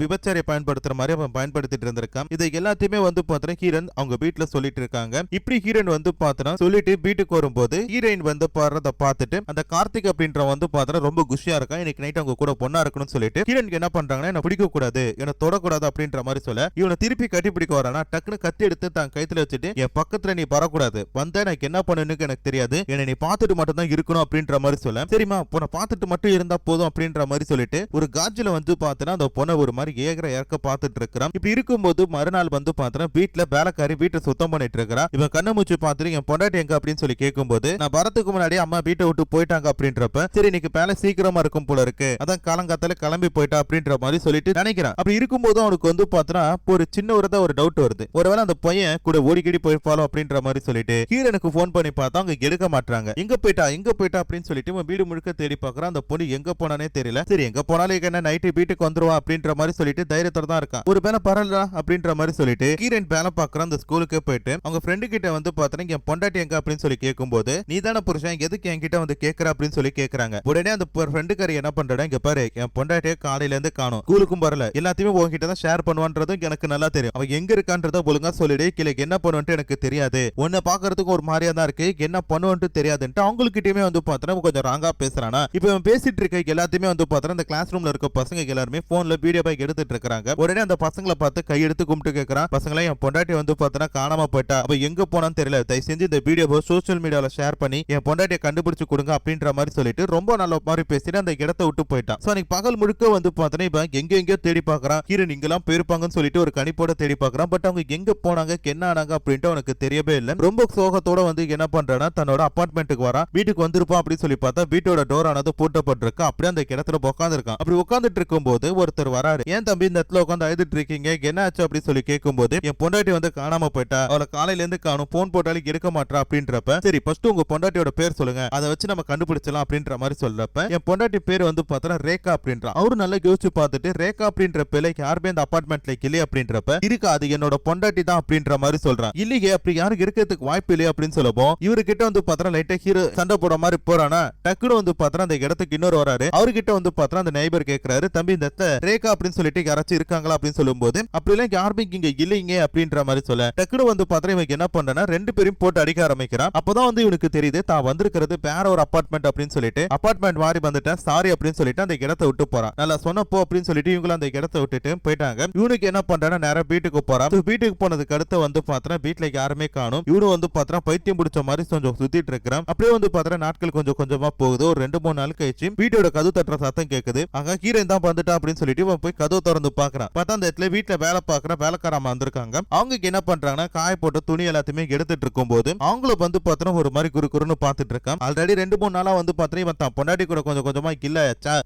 விபச்சாரியை பயன்படுத்துற மாதிரி அவன் பயன்படுத்திட்டு இருந்திருக்கான். இதை எல்லாத்தையுமே வந்து பாத்தீங்கன்னா ஹீரோயின் அவங்க வீட்டுல சொல்லிட்டு இருக்காங்க. இப்படி ஹீரோயின் வந்து பாத்தீங்கன்னா சொல்லிட்டு வீட்டுக்கு வரும்போது ஹீரோயின் வந்து பாடுறத பார்த்துட்டு அந்த கார்த்திக் அப்படின்ற வந்து பாத்தீங்கன்னா ரொம்ப குஷியா இருக்கான். இன்னைக்கு நைட் அவங்க கூட பொண்ணா இருக்கணும்னு சொல்லிட்டு ஹீரோயினுக்கு என்ன பண்றாங்கன்னா என்ன பிடிக்க கூடாது, என்ன தொடக்கூடாது அப்படின்ற மாதிரி சொல்ல இவனை திருப்பி கட்டி பிடிக்க வரானா டக்குன்னு கத்தி எடுத்து தான் கைத்துல வச்சுட்டு என் பக்கத்துல நீ வரக்கூடாது, வந்த எனக்கு என்ன பண்ணுன்னு எனக்கு தெரியாது, என்னை நீ பார்த்துட்டு மட்டும் தான் இருக்கணும் அப்படின்ற மாதிரி சொல்ல சரிமா உன்னை பார்த்துட்டு மட்டும் இருந்தா போதும் அப்படின்ற மாதிரி சொல்லிட்டு ஒரு காஜ்ல வந்து பாத்தீங்கன்னா அந்த பொண்ணை ஒரு மாதிரி ஏகர இறக்க பார்த்துட்டு இருக்கிறான். இப்படி இருக்கும்போது மறுநாள் வந்து பாத்தீங்கன்னா வீட்டுல வேலைக்காரி வீட்டை சுத்தம் பண்ணிட்டு இருக்கிறா. இவன் கண்ணை மூச்சு பார்த்துட்டு என் பொண்டாட்டி எங்க அப்படின்னு சொல்லி கேட்கும்போது நான் வரதுக்கு முன்னாடி அம்மா வீட்டை விட்டு போயிட்டாங்க அப்படின்றப்ப சரி இன்னைக்கு வேலை சீக்கிரமா இருக்கும் போல இருக்கு, அதான் காலங்காத்தால கிளம்பி போயிட்டா அப்படின்ற மாதிரி சொல்லிட்டு நினைக்கிறான். அப்படி இருக்கும்போது அவனுக்கு வந்து பாத்தீங்கன்னா ஒரு சின்ன ஒரு டவுட் வருது, ஒருவேளை அந்த பையன் கூட ஓடிக்கிடி போயிருப்பாளோ அப்படின்ற மாதிரி சொல்லிட்டு ஹீரோனுக்கு போன் பண்ணி பார்த்தா அவங்க எடுக்க மாட்டாங்க. எங்க போயிட்டா அப்படின்னு சொல்லிட்டு வீடு முழுக்க தேடி பாக்குறான். அந்த பொண்ணு எங்க போனானே தெரியல. சரி எங்க போனாலும் என்ன நைட்டு வீட்டுக்கு வந்துருவா அப்படின்ற மாதிரி சொல்லிட்டு தைரியத்தோட தான் இருக்கான். ஒரு பேன பரவாயில்ல அப்படின்ற மாதிரி சொல்லிட்டு ஹீரோயின் பேன பாக்குறான். அந்த ஸ்கூலுக்கு போயிட்டு அவங்க ஃப்ரெண்டு கிட்ட வந்து பாத்தீங்கன்னா என் பொண்டாட்டி எங்க அப்படின்னு சொல்லி கேட்கும்போது நீ தானே புருஷன் எதுக்கு என்கிட்ட வந்து கேட்கற அப்படின்னு சொல்லி கேட்கறாங்க. உடனே அந்த ஃப்ரெண்டுக்காரி என்ன பண்றா, இங்க பாரு என் பொண்டாட்டியை காலையில இருந்து காணும், ஸ்கூலுக்கும் வரல, எல்லாத்தையுமே உங்ககிட்ட தான் ஷேர் பண்ணுவான்றதும் எனக்கு நல்லா தெரியும், அவ எங்க இருக்கான்றத ஒழுங்கா சொல்லிடு, கீழே என்ன பண்ணுவன்ட்டு எனக்கு தெரியாது, உன்னை பாக்குறதுக்கு ஒரு மாதிரியா தான் இருக்கு, என்ன பண்ணுவன்ட்டு தெரியாதுன்ட்டு அவங்களுக்கிட்டயுமே வந்து பாத்தீங்கன்னா கொஞ்சம் ராங்கா பேசுறானா. இப்ப இவன் பேசிட்டு இருக்க எல்லாத்தையுமே வந்து பாத்தீங்கன்னா இந்த கிளாஸ் ரூம்ல இருக்க பசங்க எல்லாருமே போன்ல வீடியோ பைக் எடுத்துட்டு இருக்காங்க. உடனே அந்த பசங்களை பார்த்து கையெடுத்து கும்பிட்டு கேட்கறான், பசங்களே என் பொண்டாட்டி வந்து பாத்தீங்கன்னா காணாம போயிட்டா, அவ எங்க போனான்னு தெரியல, தயவு செஞ்சு இந்த வீடியோவை சோசியல் மீடியால ஷேர் பண்ணி என் பொண்டாட்டியை கண்டுபிடிச்சு கொடுங்க அப்படின்ற மாதிரி சொல்லிட்டு ரொம்ப நல்ல மாதிரி பேசிட்டு அந்த இடத்தை விட்டு போயிட்டான். சோ அன்னைக்கு பகல் முழுக்க வந்து பாத்தீங்கன்னா இப்ப எங்கெங்கயோ தேடி பாக்குறான். ஹீரோயின் இங்கெல்லாம் போயிருப்பாங்கன்னு சொல்லிட்டு ஒரு கணிப்போட தேடி பாக்குறான். பட் அவங்க எங்க போனாங்க என்ன ஆனாங்க அப்படின்ட்டு அவனுக்கு தெரியவே இல்லை. ரொம்ப சோகத்தோட வந்து என்ன பண்றானா தன்னோட அபார்ட்மெண்ட்டுக்கு வரான். வீட்டுக்கு வந்திருப்பான் அப்படின்னு சொல்லி பார்த்தா வீட்டோட டோர் ஆனது பூட்டப்பட்டிருக்கு. அப்படியே அந்த இடத்துல உட்கார்ந்து இருக்கான். அப்படி உட்கார்ந்துட்டு இருக்கும்போது ஒருத்தர் வராரு. ஏன் தம்பி இந்த இடத்துல உட்காந்து அழுதுட்டு இருக்கீங்க, என்ன ஆச்சு அப்படின்னு சொல்லி கேட்கும்போது என் பொண்டாட்டி வந்து காணாம போயிட்டா, அவளை காலையில இருந்து காணும், போன் போட்டாலும் எடுக்க மாட்டா அப்படின்றப்ப சரி ஃபர்ஸ்ட் உங்க பொண்டாட்டியோட பேர் சொல்லுங்க, அதை வச்சு நம்ம கண்டுபிடிச்சலாம் அப்படின்ற மாதிரி சொல்றப்ப என் பொண்டாட்டி பேர் வந்து பார்த்தா ரேகா அப்படின்றான். அவரு நல்லா யோசிச்சு பார்த்துட்டு ரேகா அப்படின்ற பேரை யாருமே இந்த அபார்ட்மெண்ட்ல இல்லையே அப்படின்றப்ப இருக்கா அது என்னோட பொண்டாட்டி தான் அப்படின்ற மாதிரி சொல்றான். இல்லையே அப்படி யாரும் இருக்கிறதுக்கு வாய்ப்பு இல்லையே அப்படின்னு சொல்லப்போ இவர்கிட்ட வந்து பார்த்தா லைட்டா ஹீரோ சண்டை போட மாதிரி போறானா. டக்குனு வந்து பார்த்தா அந்த இடத்துக்கு இன்னொரு வராரு. அவர்கிட்ட வந்து பார்த்தா அந்த நெய்பர் கேட்கிறாரு, தம்பி இந்த ரேகா அப்படின்னு சொல்லிட்டு யாராச்சும் இருக்காங்களா அப்படின்னு சொல்லும்போது அப்படிலாம் யாருமே இங்க இல்லைங்க அப்படின்ற மாதிரி சொல்ல டக்குனு வந்து பார்த்தா இவங்க என்ன பண்றா ரெண்டு பேரும் போட்டு அடிக்க ஆரம்பிக்கிறான். அப்பதான் வந்து இவனுக்கு தெரியுது தான் வந்திருக்கிறது வேற ஒரு அபார்ட்மெண்ட் அப்படின்னு சொல்லிட்டு அபார்ட்மெண்ட் மாறி வந்துட்டேன் சாரி அப்படின்னு சொல்லிட்டு அந்த இடத்தை விட்டு போறான். நல்லா சொன்னப்போ அப்படின்னு சொல்லிட்டு இவங்களும் அந்த இடத்தை விட்டுட்டு போயிட்டாங்க. இவனுக்கு என்ன பண்றானா நேரா வீட்டுக்கு போறான். வீட்டுக்கு போனதுக்கு அடுத்து வந்து பார்த்தா வீட்டுல யாருமே காணும். இவனு வந்து பார்த்தா பைத்தியம் பிடிச்ச மாதிரி கொஞ்சம் சுத்திட்டு இருக்கிறான். அப்படியே வந்து பார்த்தா நாட்கள் கொஞ்சம் கொஞ்சமா போகுது. ஒரு 2-3 நாள் கழிச்சு வீட்டோட கதவு தட்டுற சத்தம் கேக்குது. அங்க ஹீரோயின் தான் வந்துட்டா அப்படின்னு சொல்லிட்டு இவன் போய் கதவு திறந்து பாக்குறான். பார்த்தா அந்த இடத்துல வீட்டுல வேலை பாக்குற வேலைக்காரமா வந்திருக்காங்க. அவங்க என்ன பண்றாங்கன்னா காய போட்டு துணி எல்லாத்தையுமே எடுத்துட்டு இருக்கும் போது அவங்களும் வந்து பார்த்தா ஒரு மாதிரி குறுன்னு பாத்துட்டு இருக்கான். ஆல்ரெடி 2-3 நாளா வந்து பார்த்தா இவன் தான் பொண்டாட்டி கூட கொஞ்சம் கொஞ்சமா இல்ல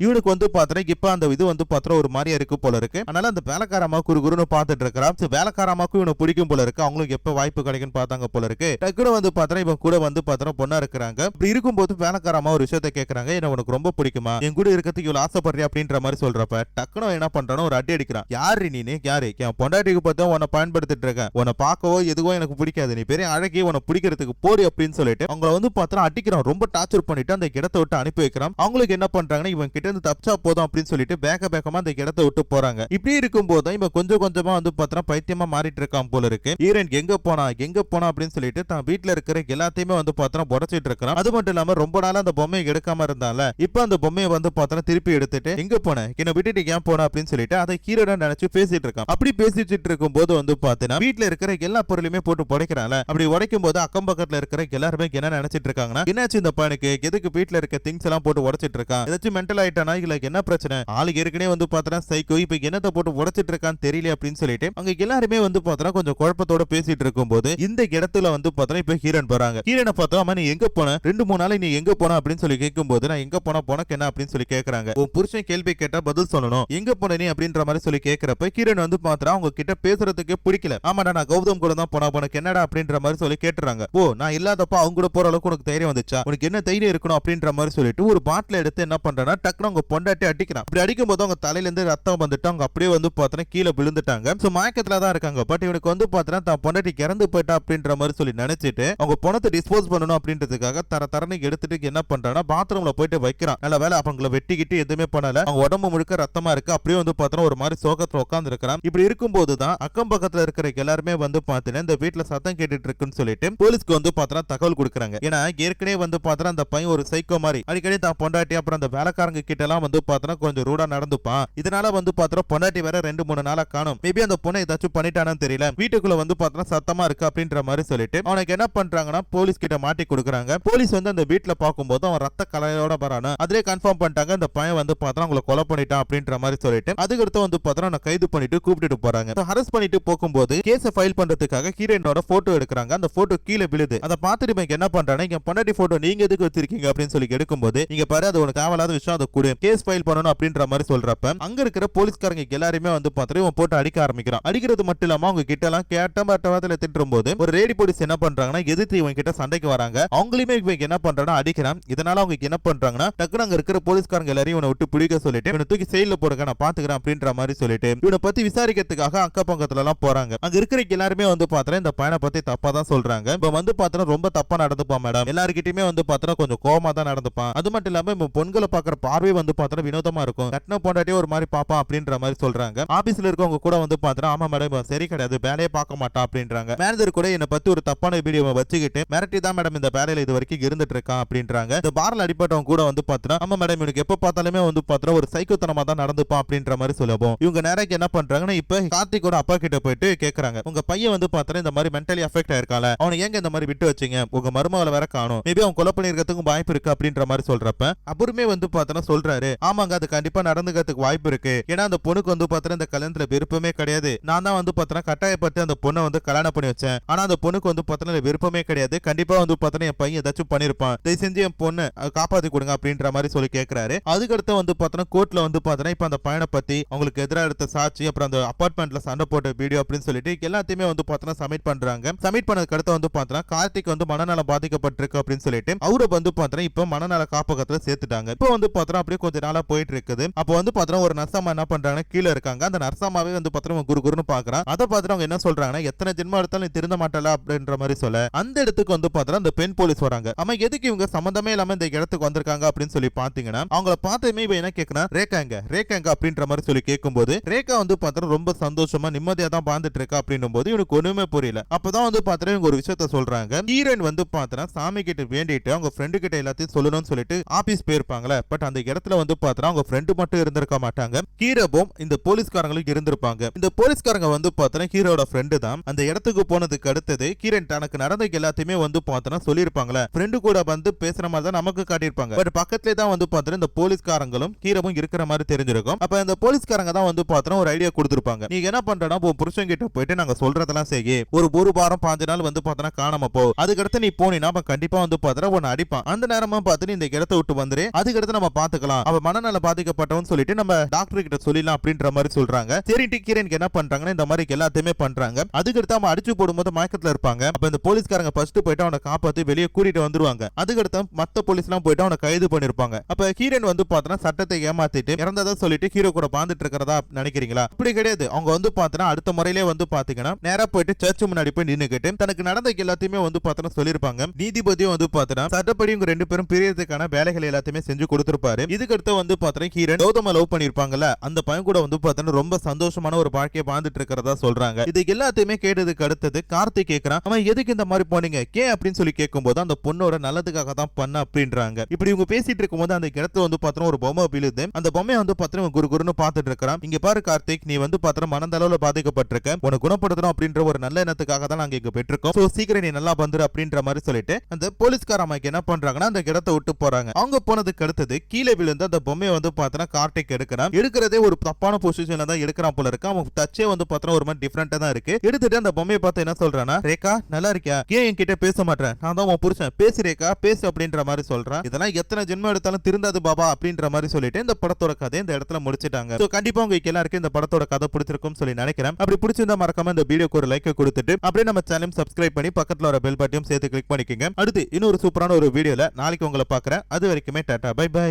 இவனுக்கு வந்து பார்த்தா இப்ப அந்த இது வந்து பார்த்தா ஒரு மாதிரியா இருக்கு போல இருக்கு. அதனால அந்த வேலைக்காரமா குறுன்னு பாத்துட்டு இருக்கிறான். வேலைக்காரமாக்கும் இவனை பிடிக்கும் போல இருக்கு. அவங்களுக்கு எப்ப வாய்ப்பு கிடைக்குன்னு பார்த்தாங்க போல இருக்கு. டக்குனு வந்து பார்த்தா இவன் கூட வந்து பார்த்தா பொண்ணா இருக்கிறாங்க. இப்படி இருக்கும்போது வேலைக்காரமா ஒரு விஷயத்தை கேட்கறாங்க, என்ன உனக்கு ரொம்ப பிடிக்குமா, என் கூட இருக்கிறதுக்கு இவ்வளவு ஆசைப்படுறியா அப்படின்ற மாதிரி சொல்றப்ப டக்குனு என்ன பண்றானோ ஒரு அடி அடிக்கிறான். யாரு நீ, யாரு என் பொண்டாட்டிக்கு பார்த்தா உன்னை பயன்படுத்திட்டு இருக்கேன், உன்னை பார்க்கவோ எதுவோ எனக்கு பிடிக்காது, நீ பெரிய அழகி, உன்னை பிடிக்கிறதுக்கு போடி அப்படின்னு சொல்லிட்டு அவங்கள வந்து பார்த்தா அடிக்கிறான். ரொம்ப டார்ச்சர் பண்ணிட்டு அந்த இடத்தை விட்டு அனுப்பி வைக்கிறான். அவங்களுக்கு என்ன பண்றாங்கன்னா இவன் கிட்ட இருந்து தப்பிச்சா போதும் அப்படின்னு சொல்லிட்டு வேகமா அந்த இடத்தை விட்டு போறாங்க. இப்படி இருக்கும் போது இவன் கொஞ்சம் கொஞ்சமா வந்து பார்த்தா பைத்தியமா மாறிட்டு இருக்கான் போல இருக்கு. ஹீரோயின் எங்க போனா அப்படின்னு சொல்லிட்டு தான் வீட்டுல இருக்கிற எல்லாத்தையுமே வந்து பார்த்தா உடச்சிட்டு இருக்கிறான். அது மட்டும் இல்லாம ரொம்ப நாளா அந்த பொம்மையை எடுக்காம இருந்தால இப்ப அந்த பொம்மையை வந்து பார்த்தா திருப்பி எடுத்துட்டு எங்க போன என்ன விட்டுட்டு ஏன் போன அப்படின்னு சொல்லிட்டு அதை ஹீரோட நினைச்சு பேசிட்டு இருக்கான். அப்படி பேசிட்டு இருக்கும் போது வந்து பார்த்தா வீட்டுல இருக்கிற எல்லா பொருளையுமே போட்டு உடைக்கிறான்ல. அப்படி உடைக்கும் போது அக்கம் பக்கத்துல இருக்கிற எல்லாருமே என்ன நினைச்சிட்டு இருக்காங்கன்னா என்னாச்சு இந்த பையனுக்கு, எதுக்கு வீட்டுல இருக்க திங்ஸ் எல்லாம் போட்டு உடைச்சிட்டு இருக்கான், ஏதாச்சும் மென்டல் ஆயிட்டானா இல்ல என்ன பிரச்சனை, ஆளுக்கு ஏற்கனவே வந்து பார்த்தா சைக்கோ இப்ப என்னத்தை போட்டு உடைச்சிட்டு இருக்கான்னு தெரியல அப்படின்னு சொல்லிட்டு அங்க எல்லாருமே வந்து பார்த்தா கொஞ்சம் குழப்பத்தோட பேசிட்டு இருக்கும் போது இந்த இடத்துல வந்து பார்த்தா இப்ப ஹீரோயின் வராங்க. ஹீரோனை பார்த்தா அம்மா நீ எங்க போன, 2-3 நாளை நீ எங்க போன அப்படின்னு சொல்லி கேட்கும் போது நான் எங்க போன போனக்கு என்ன அப்படின்னு சொல்லி கேக்குறாங்க. உன் புருஷன் கேள்வி கேட்டா பதில் சொல்லணும், எங்க போன நீ அப்படின்ற மாதிரி சொல்லி கேட்கிறப்ப ஹீரோயின் வந்து பார்த்தா அவங்க கிட்ட பேசுறதுக்கு பிடிக்கல. ஆமாடா நான் கௌதம் கூட தான் போனா, உனக்கு என்னடா அப்படின்ற மாதிரி சொல்லி கேட்டுறாங்க. ஓ நான் இல்லாதப்ப அவங்க கூட போற அளவுக்கு உனக்கு தைரியம் வந்துச்சா, உனக்கு என்ன தைரியம் இருக்கணும் அப்படின்ற மாதிரி சொல்லிட்டு ஒரு பாட்டில் எடுத்து என்ன பண்றானா டக்குனு அவங்க பொண்டாட்டி அடிக்கிறான். அப்படி அடிக்கும் போது அவங்க தலையில இருந்து ரத்தம் வந்துட்டு அவங்க அப்படியே வந்து பார்த்தா கீழே விழுந்துட்டாங்க. சோ மயக்கத்துல தான் இருக்காங்க. பட் இவனுக்கு வந்து பார்த்தா தான் பொண்டாட்டி இறந்து போயிட்டா அப்படின்ற மாதிரி சொல்லி நினைச்சிட்டு அவங்க பணத்தை டிஸ்போஸ் பண்ணணும் அப்படின்றதுக்காக தரன்னு எடுத்துட்டு என்ன பண்றானா பாத்ரூம் பாத்ரூம்ல போயிட்டு வைக்கிறான். நல்ல வேலை அவங்கள வெட்டிக்கிட்டு எதுவுமே பண்ணல. அவங்க உடம்பு முழுக்க ரத்தமா இருக்கு. அப்படியே வந்து பாத்தீங்கன்னா ஒரு மாதிரி சோகத்துல உட்கார்ந்து இருக்கிறான். இப்படி இருக்கும்போது தான் அக்கம் பக்கத்துல இருக்கிற எல்லாருமே வந்து பாத்தீங்கன்னா இந்த வீட்டுல சத்தம் கேட்டுட்டு இருக்குன்னு சொல்லிட்டு போலீஸ்க்கு வந்து பாத்தீங்கன்னா தகவல் கொடுக்குறாங்க. ஏன்னா ஏற்கனவே வந்து பாத்தீங்கன்னா அந்த பையன் ஒரு சைக்கோ மாதிரி அடிக்கடி தான் பொண்டாட்டி அப்புறம் அந்த வேலைக்காரங்க கிட்ட எல்லாம் வந்து பாத்தீங்கன்னா கொஞ்சம் ரூடா நடந்துப்பான். இதனால வந்து பாத்தீங்கன்னா பொண்டாட்டி வேற 2-3 நாளா காணும். மேபி அந்த பொண்ணை ஏதாச்சும் பண்ணிட்டானு தெரியல. வீட்டுக்குள்ள வந்து பாத்தீங்கன்னா சத்தமா இருக்கு அப்படின்ற மாதிரி சொல்லிட்டு அவனுக்கு என்ன பண்றாங்கன்னா போலீஸ் கிட்ட மாட்டி கொடுக்குறாங்க. போலீஸ் வந்து அந்த வீட்டுல பார்க்கும்போது அவன் ரத்த கலையோட வரானு அதிலே கன்ஃபார்ம் பண்ணிட்டாங்க. இந்த பையன் வந்து பார்த்தா உங்களை கொலை பண்ணிட்டான் அப்படின்ற மாதிரி சொல்லிட்டு அதுக்கடுத்து வந்து பார்த்தா கைது பண்ணிட்டு கூப்பிட்டு போறாங்க. அரெஸ்ட் பண்ணிட்டு போகும்போது கேஸ் ஃபைல் பண்றதுக்காக ஹீரோயினோட போட்டோ எடுக்கிறாங்க. அந்த போட்டோ கீழே விழுது. அதை பார்த்துட்டு இவன் என்ன பண்றானே இங்க பொண்டாட்டி போட்டோ நீங்க எதுக்கு வச்சிருக்கீங்க அப்படின்னு சொல்லி எடுக்கும்போது இங்க பாரு அது உனக்கு தேவையில்லாத விஷயம், அதை கூட கேஸ் ஃபைல் பண்ணணும் அப்படின்ற மாதிரி சொல்றப்ப அங்க இருக்கிற போலீஸ்காரங்க எல்லாருமே வந்து பார்த்துட்டு இவன் போட்டு அடிக்க ஆரம்பிக்கிறான். அடிக்கிறது மட்டும் இல்லாம அவங்க கிட்ட எல்லாம் கேட்டமாட்டவாதல திட்டும் போது ஒரு ரேடி போலீஸ் என்ன பண்றாங்கன்னா எதிர்த்து இவங்க கிட்ட சண்டைக்கு வராங்க. அவங்களுமே இவங்க என்ன பண்றாங்கன்னா அடிக்கிறான். இதனால அவங்க என்ன பண்றாங்கன்னா டக்குனு அங்க இருக்கிற போலீஸ்காரங்க எல்லாரையும் இவனை விட்டு பிடிக்க சொல்லிட்டு இவனை தூக்கி செயல்ல போடுங்க நான் பாத்துக்கிறேன் அப்படின்ற மாதிரி சொல்லிட்டு இவனை பத்தி விசாரிக்கிறதுக்காக அக்க பக்கத்துல எல்லாம் போறாங்க. அங்க இருக்கிற எல்லாருமே வந்து பாத்தா இந்த பையனை பத்தி தப்பா தான் சொல்றாங்க. இப்ப வந்து பாத்தா ரொம்ப தப்பா நடந்துப்பான் மேடம், எல்லாருக்கிட்டயுமே வந்து பாத்தா கொஞ்சம் கோவமா தான் நடந்துப்பான். அது மட்டும் இல்லாம இப்ப பொண்களை பாக்குற பார்வை வந்து பாத்தா வினோதமா இருக்கும். கட்டின பொண்டாட்டியே ஒரு மாதிரி பாப்பான் அப்படின்ற மாதிரி சொல்றாங்க. ஆபீஸ்ல இருக்கவங்க கூட வந்து பாத்தா ஆமா மேடம் சரி கிடையாது வேலையே பார்க்க மாட்டான் அப்படின்றாங்க. மேனேஜர் கூட என்னை பத்தி ஒரு தப்பான வீடியோவை வச்சுக்கிட்டு மிரட்டி தான் மேடம் இந்த வேலையில இது வரைக்கும் இருந்துட்டு இருக்கான் அப்படின்றாங்க. இந்த பார்ல அடிப்பட்டவங்க கூட வந்து பாத்தா ஆமா மேடம் எனக்கு எப்ப பார்த்தாலுமே வந்து பாத்தா ஒரு சைக்கோத்தனமா தான் நடந்துப்பான் அப்படின்ற மாதிரி சொல்லுவோம். இவங்க நேரக்கு என்ன பண்றாங்கன்னா இப்ப கார்த்திகோட அப்பா கிட்ட போயிட்டு கேக்குறாங்க உங்க பையன் வந்து பாத்தா இந்த மாதிரி மென்டலி அஃபெக்ட் ஆயிருக்கால அவனை ஏங்க இந்த மாதிரி விட்டு வச்சீங்க, உங்க மருமகளை வேற காணும், மேபி அவன் கொலை பண்ணிருக்கிறதுக்கும் வாய்ப்பு இருக்கு அப்படின்ற மாதிரி சொல்றப்ப அப்புறமே வந்து பாத்தா சொல்றாரு ஆமாங்க அது கண்டிப்பா நடந்துக்கிறதுக்கு வாய்ப்பு இருக்கு. ஏன்னா அந்த பொண்ணுக்கு வந்து பாத்தா இந்த கல்யாணத்துல விருப்பமே கிடையாது. நான் தான் வந்து பாத்தா கட்டாயப்பட்டு அந்த பொண்ணை வந்து கல்யாணம் பண்ணி வச்சேன். ஆனா அந்த பொண்ணுக்கு வந்து பாத்தா விருப்பமே கிடையாது. கண்டிப்பா வந்து பாத்தா என் பையன் ஏதாச்சும் பண்ணிருப்பான், தயவு செஞ்சு என் பொண்ணு காப்பாத்தி கொடுங்க அப்படின்ற மாதிரி சொல்லி கேட்கிறாரு. அதுக்கடுத்து வந்து பாத்தா கோர்ட்ல வந்து பாத்தா இப்ப அந்த பையனை பத்தி அவங்களுக்கு எதிராக எடுத்த சாட்சி அப்புறம் அந்த அபார்ட்மெண்ட்ல சண்டை போட்ட வீடியோ அப்படின்னு சொல்லிட்டு எல்லாத்தையுமே வந்து பாத்தா சப்மிட் பண்றாங்க. சப்மிட் பண்ணதுக்கு அடுத்து வந்து பாத்தா கார்த்திக் வந்து மனநலம் பாதிக்கப்பட்டிருக்கு அப்படின்னு சொல்லிட்டு அவரை வந்து பாத்தா இப்ப மனநல காப்பகத்துல சேர்த்துட்டாங்க. இப்ப வந்து பாத்தா அப்படியே கொஞ்ச நாளா போயிட்டு இருக்குது. அப்ப வந்து பாத்தா ஒரு நர்சம்மா என்ன பண்றாங்க கீழே இருக்காங்க. அந்த நர்சம்மாவே வந்து பாத்தா குருகுருன்னு பாக்குறான். அதை பார்த்துட்டு அவங்க என்ன சொல்றாங்கன்னா எத்தனை ஜென்மம் எடுத்தாலும் நீ திருந்த மாட்டல அப்படின்ற மாதிரி சொல்ல அந்த இடத்துக்கு வந்து பாத்தா அந்த பெண் போலீஸ் வராங்க. ஆமா எதுக்கு இவங்க சம்பந்தமே இல்லாம இந்த இடத்துக்கு வந்திருக்காங்க அப்படின்னு சொல்லி பாத்தீங்கன்னா அவங்கள பார்த்ததுமே இவ என்ன கேட்கணும் ரேகாங்க ரேகாங்க அப்படின்ற மாதிரி சொல்லி கேட்கும்போது ரேகா வந்து பாத்தா ரொம்ப சந்தோஷமா நிம்மதியா தான் வாழ்ந்துட்டு இருக்கா அப்படின்னும் போது இவனுக்கு ஒண்ணுமே புரியல. அப்பதான் வந்து பாத்தா இவங்க ஒரு விஷயத்த சொல்றாங்க. ஹீரோயின் வந்து பாத்தா சாமி கிட்ட வேண்டிட்டு அவங்க ஃப்ரெண்டு கிட்ட எல்லாத்தையும் சொல்லணும்னு சொல்லிட்டு ஆபீஸ் போயிருப்பாங்களே. பட் அந்த இடத்துல வந்து பாத்தா அவங்க ஃப்ரெண்டு மட்டும் இருந்திருக்க மாட்டாங்க, ஹீரோவும் இந்த போலீஸ்காரங்களும் இருந்திருப்பாங்க. இந்த போலீஸ்காரங்க வந்து பாத்தா ஹீரோட ஃப்ரெண்டு தான். அந்த இடத்துக்கு போனதுக்கு அடுத்தது ஹீரோயின் தனக்கு நடந்த எல்லாத்தையுமே வந்து பாத்தா சொல்லிருப்பாங்களே, ஃப்ரெண்டு கூட வந்து பேசுற மாதிரி தான் நமக்கு காட்டியிருப்பாங்க. பட் பக்கத்துல தான் வந்து பாத்தா இந்த போலீஸ்காரங்களும் ஹீரோவும் இருக்கிற மாதிரி தெரிஞ்சிருக்கும். அப்ப இந்த போலீஸ்காரங்க தான் வந்து பாத்தா ஒரு ஐடியா கொடுத்திருப்பாங்க. நீங்க என்ன பண்றனா உன் புருஷன் கிட்ட போயிட்டு நாங்க சொல்றதெல்லாம் செய்ய ஒரு வாரம் 5 நாள் வந்து பாத்தா காணாம போ. அதுக்கடுத்து நீ போனீனா அவன் கண்டிப்பா வந்து பாத்தா உன்னை அடிப்பான். அந்த நேரமா பார்த்து இந்த இடத்தை விட்டு வந்துரு, அதுக்கடுத்து நம்ம பாத்துக்கலாம், அவன் மனநல பாதிக்கப்பட்டவன் சொல்லிட்டு நம்ம டாக்டர் கிட்ட சொல்லிடலாம் அப்படின்ற மாதிரி சொல்றாங்க. சரி ஹீரோயினுக்கு என்ன பண்றாங்கன்னா இந்த மாதிரி எல்லாத்தையுமே பண்றாங்க. அதுக்கடுத்து அவன் அடிச்சு போடும்போது மயக்கத்துல இருப்பாங்க. அப்ப இந்த போலீஸ்காரங்க ஃபர்ஸ்ட் போயிட்டு அவனை காப்பாத்தி வெளியே கூட்டிட்டு வந்துருவாங்க. அதுக்கடுத்து மத்த போலீஸ் எல்லாம் போயிட்டு அவனை கைது பண்ணிருப்பாங்க. அப்ப ஹீரோயின் வந்து பாத்தா சட்டத்தை ஏமாத்திட்டு இறந்ததா சொல்லிட்டு ஹீரோ கூட பாந்துட்டு இருக்கிறதா நினைக்கிறீங்களா? அப்படி கிடையாது. அவங்க வந்து பாத்தா அடுத்த முறையிலே வந்து பாத்தீங்கன்னா நேரா போயிட்டு சர்ச் முன்னாடி போய் நின்னுக்கிட்டு தனக்கு நடந்த எல்லாத்தையுமே வந்து பாத்தா சொல்லிருப்பாங்க. நீதிபதியும் வந்து பாத்தா சட்டப்படி இவங்க 2 பேரும் பிரியறதுக்கான வேலைகள் எல்லாத்தையுமே செஞ்சு கொடுத்திருப்பாரு. இதுக்கடுத்து வந்து பாத்தா ஹீரோயின் கௌதம லவ் பண்ணிருப்பாங்கல்ல, அந்த பையன் கூட வந்து பாத்தா ரொம்ப சந்தோஷமான ஒரு வாழ்க்கையை வாழ்ந்துட்டு இருக்கிறதா சொல்றாங்க. இது எல்லாத்தையுமே கேட்டதுக்கு அடுத்தது கார்த்திக் கேக்குறான் அவன் எதுக்கு இந்த மாதிரி போனீங்க ஏன் அப்படின்னு சொல்லி கேட்கும்போது அந்த பொண்ணோட நல்லதுக்காக தான் பண்ண அப்படின்றாங்க. இப்படி இவங்க பேசிட்டு இருக்கும்போது அந்த இடத்துல வந்து பாத்தா ஒரு பொம்மை விழுது. அந்த பொம்மையை வந்து பாத்தா குருகுருன்னு பாத்துட்டு இருக்கிறான். இங்க பாரு கார்த்திக், நீ வந்து பாத்தா மனதளவுல பாதிக்கப்பட்டிருக்க, உனக்கு குணப்படுத்தணும் அப்படின்ற ஒரு நல்ல எண்ணத்துக்காக தான் நாங்க இங்க பெற்றிருக்கோம். சோ சீக்கிரம் நீ நல்லா வந்துரு அப்படின்ற மாதிரி சொல்லிட்டு அந்த போலீஸ்கார அம்மாக்கு என்ன பண்றாங்கன்னா அந்த இடத்தை விட்டு போறாங்க. அவங்க போனதுக்கு அடுத்தது கீழே விழுந்து அந்த பொம்மையை வந்து பாத்தா கார்த்திக் எடுக்கிறான். எடுக்கிறதே ஒரு தப்பான பொசிஷன்ல தான் எடுக்கிறான் போல இருக்கு. அவன் டச்சே வந்து பாத்தா ஒரு மாதிரி டிஃபரெண்டா தான் இருக்கு. எடுத்துட்டு அந்த பொம்மையை பார்த்து என்ன சொல்றானா ரேகா நல்லா இருக்கியா, ஏன் என்கிட்ட பேச மாட்டேன், நான் தான் உன் புருஷன், பேசு ரேகா பேசு அப்படின்ற மாதிரி சொல்றான். இதெல்லாம் எத்தனை ஜென்மம் எடுத்தாலும் திருந்தாது பாபா அப்படின்ற மாதிரி சொல்லிட்டு இந்த படத்தோட கதை இந்த இடத்துல முடிச்சிட்டாங்க. சோ கண்டிப்பா உங்களுக்கு எல்லாருக்கும் இந்த படத்தோட கதை பிடிச்சிருக்கும் சொல்லி நினைக்கிறேன். அப்படி பிடிச்சிருந்தா மறக்காம இந்த வீடியோக்கு ஒரு லைக் கொடுத்துட்டு அப்படியே நம்ம சேனல் சப்ஸ்கிரைப் பண்ணி பக்கத்துல ஒரு பெல் பட்டனையும் சேர்த்து கிளிக் பண்ணிக்கங்க. அடுத்து இன்னொரு சூப்பரான ஒரு வீடியோல நாளைக்கு உங்களை பார்க்கறேன். அது வரைக்குமே டாடா பை பை.